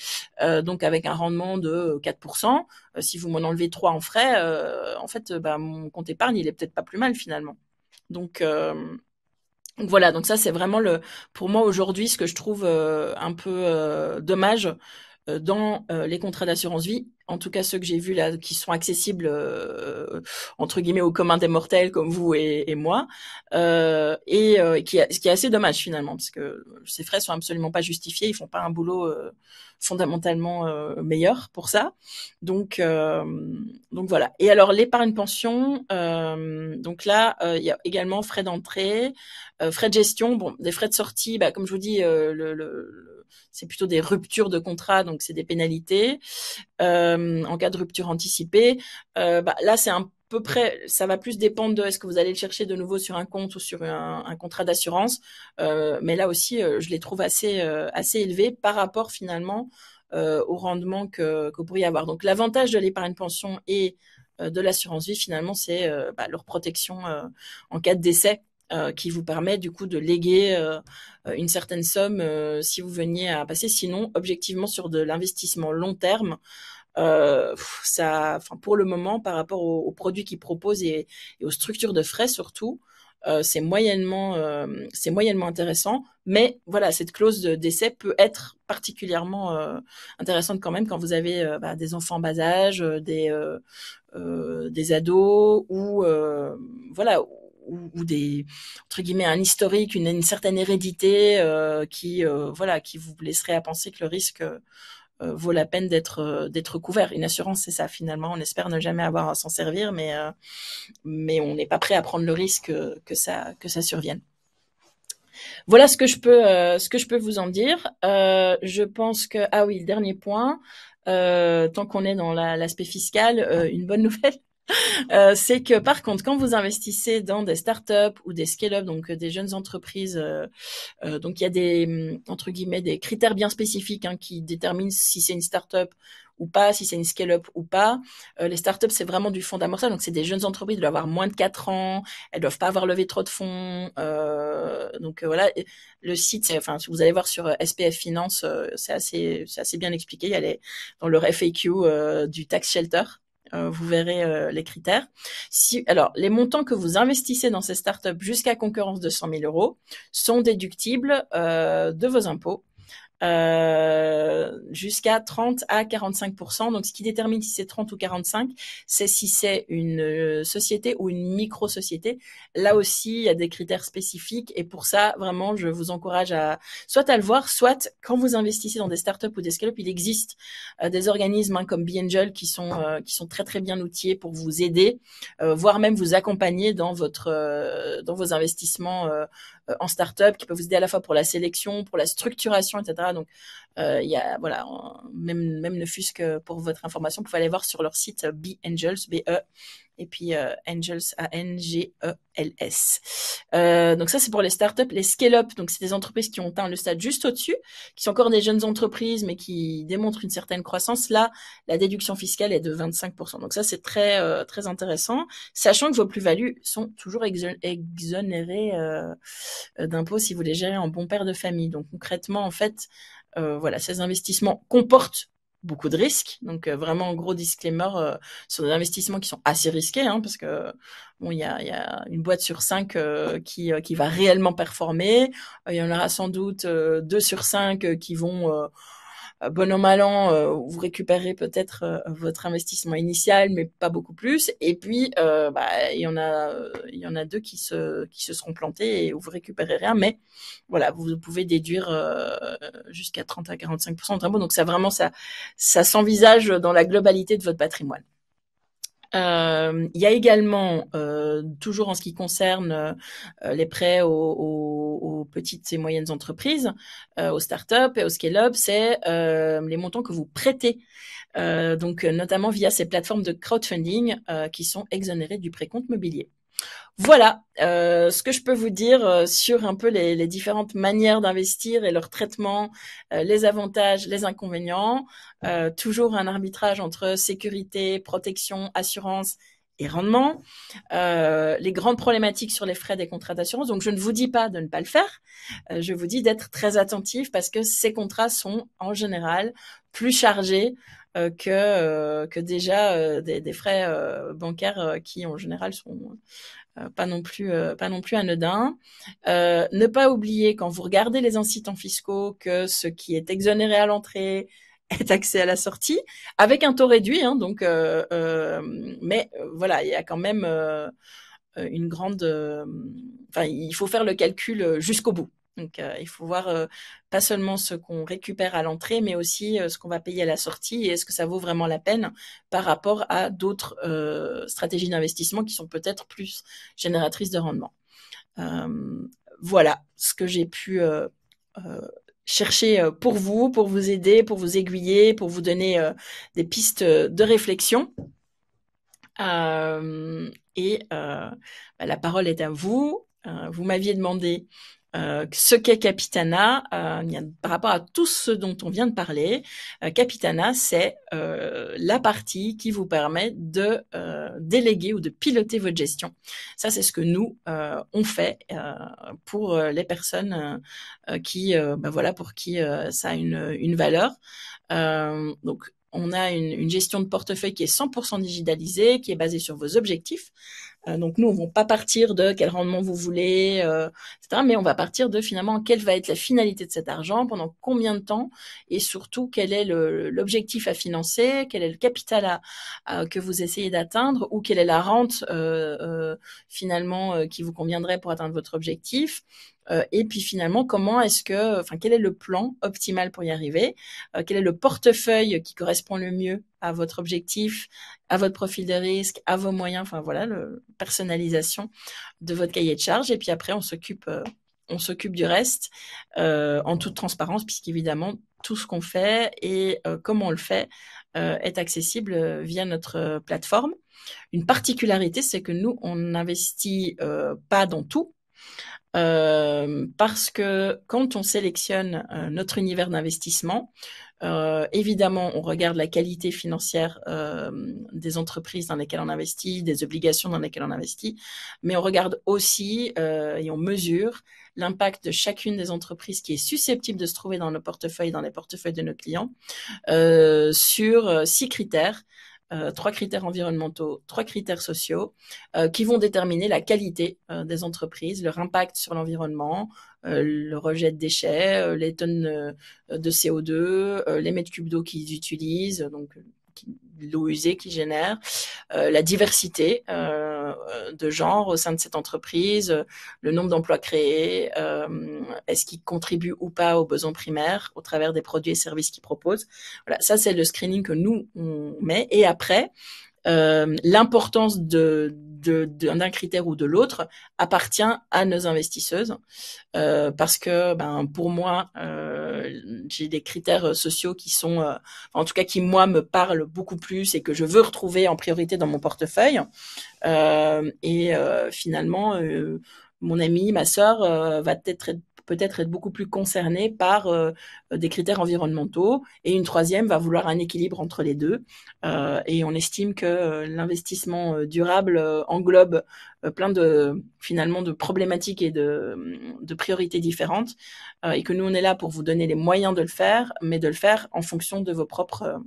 donc avec un rendement de 4%. Si vous m'en enlevez 3 en frais, en fait, mon compte épargne, il est peut-être pas plus mal finalement. Donc, voilà, donc ça c'est vraiment pour moi aujourd'hui ce que je trouve un peu dommage dans les contrats d'assurance vie, en tout cas ceux que j'ai vus là, qui sont accessibles entre guillemets au commun des mortels comme vous et moi, ce qui est assez dommage finalement, parce que ces frais sont absolument pas justifiés, ils font pas un boulot fondamentalement meilleur pour ça. Donc, donc voilà. Et alors l'épargne pension, donc là il y a également frais d'entrée, frais de gestion, bon, des frais de sortie, comme je vous dis, c'est plutôt des ruptures de contrat, donc c'est des pénalités. En cas de rupture anticipée, là c'est un peu près, ça va plus dépendre de est-ce que vous allez le chercher de nouveau sur un compte ou sur un contrat d'assurance. Mais là aussi, je les trouve assez élevés par rapport finalement au rendement que vous pourriez avoir. Donc l'avantage de l'épargne pension et de l'assurance vie finalement, c'est leur protection en cas de décès. Qui vous permet du coup de léguer une certaine somme si vous veniez à passer. Sinon, objectivement, sur de l'investissement long terme, pour le moment, par rapport aux produits qu'ils proposent et aux structures de frais surtout, c'est moyennement intéressant. Mais voilà, cette clause de décès peut être particulièrement intéressante quand même quand vous avez des enfants en bas âge, des ados ou voilà. Ou des entre guillemets un historique, une certaine hérédité qui vous laisserait à penser que le risque vaut la peine d'être couvert. Une assurance, c'est ça finalement. On espère ne jamais avoir à s'en servir, mais on n'est pas prêt à prendre le risque que ça survienne. Voilà ce que je peux vous en dire. Je pense que ah oui, le dernier point. Tant qu'on est dans l'aspect fiscal, une bonne nouvelle. C'est que par contre, quand vous investissez dans des startups ou des scale-up, donc des jeunes entreprises, donc il y a des entre guillemets des critères bien spécifiques qui déterminent si c'est une startup ou pas, si c'est une scale-up ou pas. Les startups, c'est vraiment du fondamental, donc c'est des jeunes entreprises, elles doivent avoir moins de 4 ans, elles doivent pas avoir levé trop de fonds. Donc voilà, le site, enfin, si vous allez voir sur SPF Finance, c'est assez bien expliqué. Il y a dans leur FAQ du tax shelter. Vous verrez les critères. Alors, les montants que vous investissez dans ces startups jusqu'à concurrence de 100 000 € sont déductibles de vos impôts jusqu'à 30 à 45%. Donc, ce qui détermine si c'est 30 ou 45, c'est si c'est une société ou une micro-société. Là aussi, il y a des critères spécifiques. Et pour ça, vraiment, je vous encourage soit à le voir, soit quand vous investissez dans des startups ou des scale-up, il existe des organismes comme B-Angel qui sont très, très bien outillés pour vous aider, voire même vous accompagner dans vos investissements en start-up, qui peuvent vous aider à la fois pour la sélection, pour la structuration, etc. Donc, il y a, voilà, même ne fût-ce que pour votre information, vous pouvez aller voir sur leur site B-Angels, B-E, et puis Angels, A-N-G-E-L-S. Donc ça, c'est pour les startups. Les scale-up, donc c'est des entreprises qui ont atteint le stade juste au-dessus, qui sont encore des jeunes entreprises, mais qui démontrent une certaine croissance. Là, la déduction fiscale est de 25%. Donc ça, c'est très, très intéressant, sachant que vos plus-values sont toujours exonérées d'impôts si vous les gérez en bon père de famille. Donc concrètement, en fait, voilà, ces investissements comportent beaucoup de risques. Donc vraiment gros disclaimer sur des investissements qui sont assez risqués, hein, parce que bon, il y a une boîte sur 5 qui va réellement performer. Il y en aura sans doute 2 sur 5 qui vont bon an mal an, vous récupérez peut-être votre investissement initial, mais pas beaucoup plus. Et puis, il y en a deux qui se seront plantés et où vous récupérez rien. Mais voilà, vous pouvez déduire jusqu'à 30 à 45% d'impôt. Donc ça s'envisage dans la globalité de votre patrimoine. Il y a également, toujours en ce qui concerne les prêts aux petites et moyennes entreprises, aux startups et aux scale-up, c'est les montants que vous prêtez, donc notamment via ces plateformes de crowdfunding qui sont exonérées du précompte mobilier. Voilà ce que je peux dire sur un peu les différentes manières d'investir et leur traitement, les avantages, les inconvénients. Toujours un arbitrage entre sécurité, protection, assurance et rendement. Les grandes problématiques sur les frais des contrats d'assurance. Donc je ne vous dis pas de ne pas le faire. Je vous dis d'être très attentif parce que ces contrats sont en général plus chargés que déjà des frais bancaires qui en général sont pas non plus anodin. Ne pas oublier quand vous regardez les incitants fiscaux que ce qui est exonéré à l'entrée est taxé à la sortie, avec un taux réduit. Hein, donc, mais voilà, il y a quand même une grande. Enfin, il faut faire le calcul jusqu'au bout. Donc, il faut voir pas seulement ce qu'on récupère à l'entrée, mais aussi ce qu'on va payer à la sortie et est-ce que ça vaut vraiment la peine par rapport à d'autres stratégies d'investissement qui sont peut-être plus génératrices de rendement. Voilà ce que j'ai pu chercher pour vous aider, pour vous aiguiller, pour vous donner des pistes de réflexion. La parole est à vous. Vous m'aviez demandé ce qu'est Capitana par rapport à tout ce dont on vient de parler. Capitana, c'est la partie qui vous permet de déléguer ou de piloter votre gestion. Ça, c'est ce que nous on fait pour les personnes pour qui ça a une valeur. Donc on a une gestion de portefeuille qui est 100% digitalisée, qui est basée sur vos objectifs. Donc nous, on ne va pas partir de quel rendement vous voulez, etc. Mais on va partir de finalement quelle va être la finalité de cet argent, pendant combien de temps, et surtout quel est l'objectif à financer, quel est le capital que vous essayez d'atteindre, ou quelle est la rente finalement qui vous conviendrait pour atteindre votre objectif. Et puis finalement, quel est le plan optimal pour y arriver, quel est le portefeuille qui correspond le mieux à votre objectif, à votre profil de risque, à vos moyens, enfin voilà, personnalisation de votre cahier de charges. Et puis après, on s'occupe du reste en toute transparence, puisqu'évidemment, tout ce qu'on fait et comment on le fait est accessible via notre plateforme. Une particularité, c'est que nous, on n'investit pas dans tout. Parce que quand on sélectionne notre univers d'investissement, évidemment, on regarde la qualité financière des entreprises dans lesquelles on investit, des obligations dans lesquelles on investit, mais on regarde aussi et on mesure l'impact de chacune des entreprises qui est susceptible de se trouver dans nos portefeuilles, dans les portefeuilles de nos clients, sur 6 critères. 3 critères environnementaux, 3 critères sociaux qui vont déterminer la qualité des entreprises, leur impact sur l'environnement, le rejet de déchets, les tonnes de CO2, les mètres cubes d'eau qu'ils utilisent, donc l'eau usée qu'ils génèrent, la diversité de genre au sein de cette entreprise, le nombre d'emplois créés, est-ce qu'ils contribuent ou pas aux besoins primaires au travers des produits et services qu'ils proposent. Voilà, ça c'est le screening que nous on met. Et après, l'importance d'un critère ou de l'autre appartient à nos investisseuses parce que pour moi j'ai des critères sociaux qui sont en tout cas qui moi me parlent beaucoup plus et que je veux retrouver en priorité dans mon portefeuille finalement mon amie, ma sœur va peut-être être beaucoup plus concernée par des critères environnementaux et une troisième va vouloir un équilibre entre les deux et on estime que l'investissement durable englobe plein de problématiques et de priorités différentes et que nous on est là pour vous donner les moyens de le faire, mais de le faire en fonction de vos propres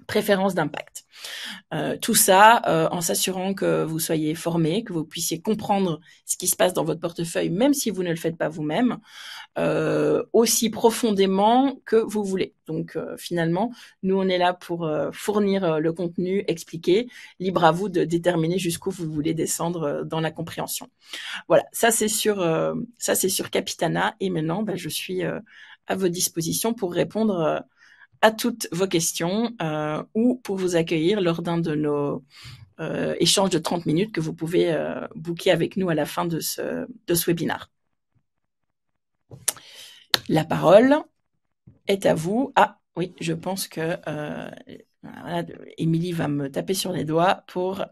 préférence d'impact. Tout ça en s'assurant que vous soyez formé, que vous puissiez comprendre ce qui se passe dans votre portefeuille, même si vous ne le faites pas vous-même, aussi profondément que vous voulez. Donc finalement, nous on est là pour fournir le contenu, expliquer. Libre à vous de déterminer jusqu'où vous voulez descendre dans la compréhension. Voilà, ça c'est sur Capitana. Et maintenant, je suis à votre disposition pour répondre à toutes vos questions ou pour vous accueillir lors d'un de nos échanges de 30 minutes que vous pouvez booker avec nous à la fin de ce webinaire. La parole est à vous. Ah oui, je pense que voilà, Émilie va me taper sur les doigts pour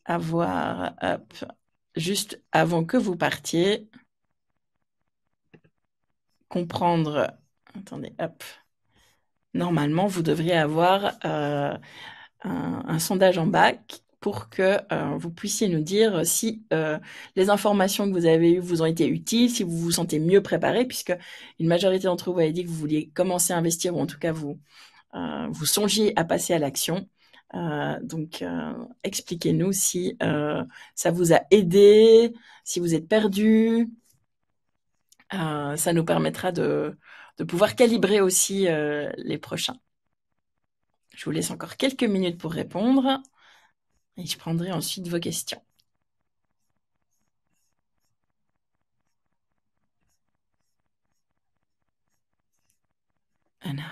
avoir, juste avant que vous partiez, comprendre. Attendez, hop. Normalement, vous devriez avoir un sondage en bac pour que vous puissiez nous dire si les informations que vous avez eues vous ont été utiles, si vous vous sentez mieux préparé, puisque une majorité d'entre vous avez dit que vous vouliez commencer à investir, ou en tout cas vous songiez à passer à l'action. Donc, expliquez-nous si ça vous a aidé, si vous êtes perdu. Ça nous permettra de pouvoir calibrer aussi les prochains. Je vous laisse encore quelques minutes pour répondre et je prendrai ensuite vos questions. Alors.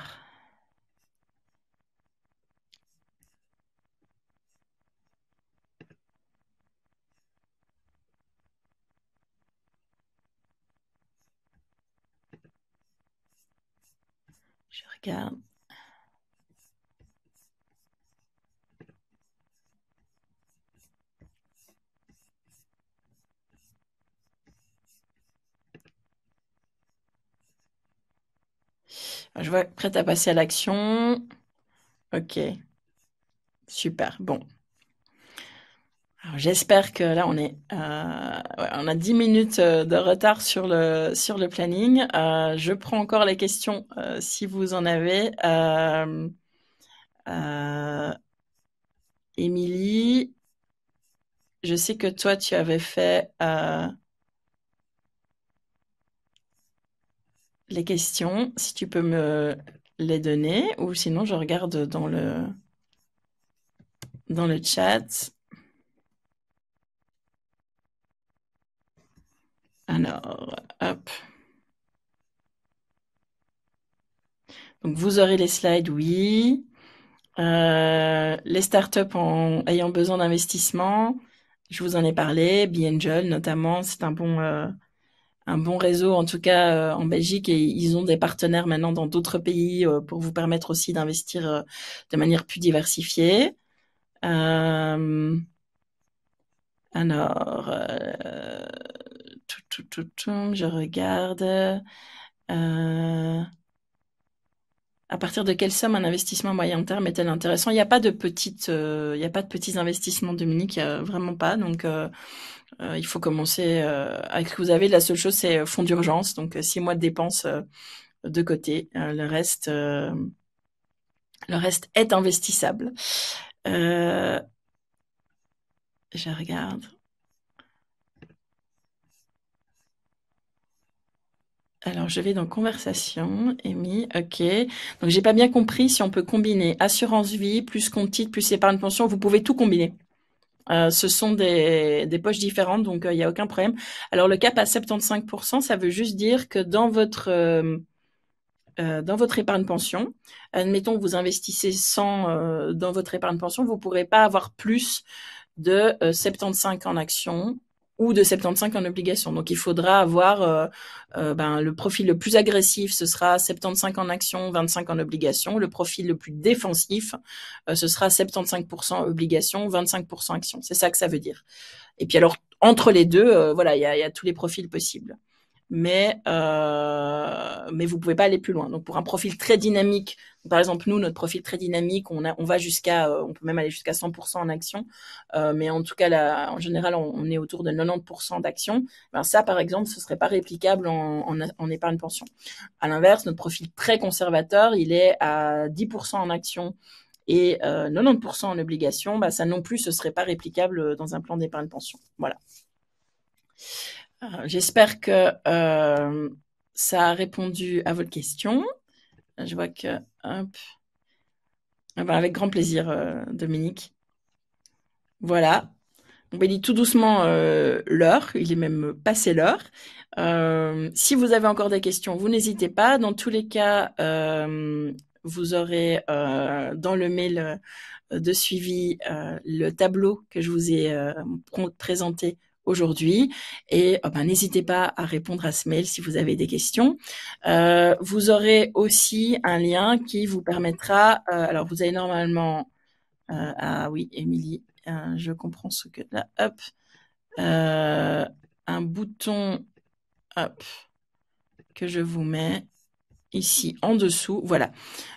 Je regarde. Je vois prête à passer à l'action. Ok. Super. Bon. Alors, j'espère que là, on a 10 minutes de retard sur le planning. Je prends encore les questions si vous en avez. Émilie, je sais que toi, tu avais fait les questions. Si tu peux me les donner, ou sinon, je regarde dans le chat. Alors, hop. Donc, vous aurez les slides, oui. Les startups ayant besoin d'investissement, je vous en ai parlé. B-Angel, notamment, c'est un bon réseau, en tout cas en Belgique, et ils ont des partenaires maintenant dans d'autres pays pour vous permettre aussi d'investir de manière plus diversifiée. Alors, je regarde. À partir de quelle somme un investissement à moyen terme est-elle intéressant? Il n'y a pas de petits investissements, Dominique, il n'y a vraiment pas. Donc, il faut commencer avec ce que vous avez. La seule chose, c'est fonds d'urgence. Donc, 6 mois de dépenses de côté. Le reste est investissable. Je regarde. Alors, je vais dans conversation, Amy, ok. Donc, j'ai pas bien compris si on peut combiner assurance vie, plus compte titre, plus épargne pension. Vous pouvez tout combiner. Ce sont des poches différentes, donc il n'y a aucun problème. Alors, le cap à 75%, ça veut juste dire que dans votre épargne pension, admettons que vous investissez 100 dans votre épargne pension, vous ne pourrez pas avoir plus de 75 en actions ou de 75 en obligations. Donc, il faudra avoir le profil le plus agressif, ce sera 75 en actions, 25 en obligations. Le profil le plus défensif, ce sera 75% obligations, 25% actions. C'est ça que ça veut dire. Et puis alors, entre les deux, voilà, il y a tous les profils possibles. mais vous pouvez pas aller plus loin. Donc pour un profil très dynamique, par exemple nous, notre profil très dynamique, on va jusqu'à, on peut même aller jusqu'à 100% en action, mais en tout cas là, en général, on est autour de 90% d'action. Ben ça, par exemple, ce serait pas réplicable en épargne pension. À l'inverse, notre profil très conservateur, il est à 10% en action et 90% en obligation. Bah, ça non plus, ce serait pas réplicable dans un plan d'épargne pension. Voilà. J'espère que ça a répondu à votre question. Je vois que, hop, ah ben, avec grand plaisir, Dominique. Voilà. On va dire tout doucement l'heure. Il est même passé l'heure. Si vous avez encore des questions, vous n'hésitez pas. Dans tous les cas, vous aurez dans le mail de suivi le tableau que je vous ai présenté aujourd'hui et ben, n'hésitez pas à répondre à ce mail si vous avez des questions. Vous aurez aussi un lien qui vous permettra, alors vous avez normalement, ah oui, Émilie, je comprends ce que là, hop, un bouton, hop, que je vous mets ici en dessous, voilà.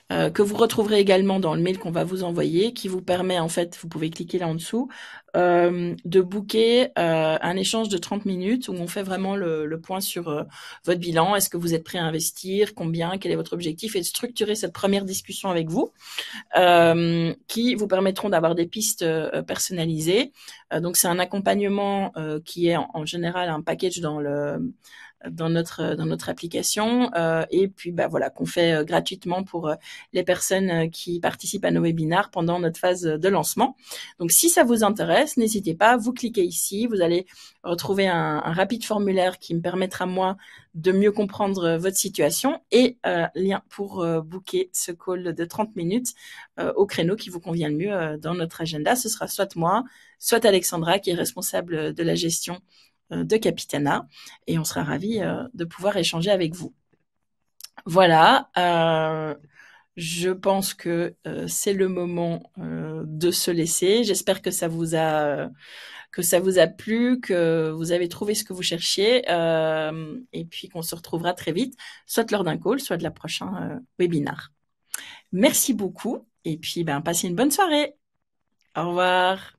Que vous retrouverez également dans le mail qu'on va vous envoyer, qui vous permet, en fait, vous pouvez cliquer là en dessous, de booker un échange de 30 minutes où on fait vraiment le point sur votre bilan. Est-ce que vous êtes prêt à investir? Combien? Quel est votre objectif? Et de structurer cette première discussion avec vous, qui vous permettront d'avoir des pistes personnalisées. Donc, c'est un accompagnement qui est en général un package dans notre application et puis bah voilà qu'on fait gratuitement pour les personnes qui participent à nos webinars pendant notre phase de lancement. Donc si ça vous intéresse, n'hésitez pas, vous cliquez ici, vous allez retrouver un rapide formulaire qui me permettra moi de mieux comprendre votre situation et lien pour booker ce call de 30 minutes au créneau qui vous convient le mieux dans notre agenda. Ce sera soit moi, soit Alexandra qui est responsable de la gestion de Capitana et on sera ravis de pouvoir échanger avec vous. Voilà, je pense que c'est le moment de se laisser. J'espère que ça vous a plu, que vous avez trouvé ce que vous cherchiez et puis qu'on se retrouvera très vite, soit lors d'un call, soit de la prochaine webinar. Merci beaucoup et puis ben passez une bonne soirée. Au revoir.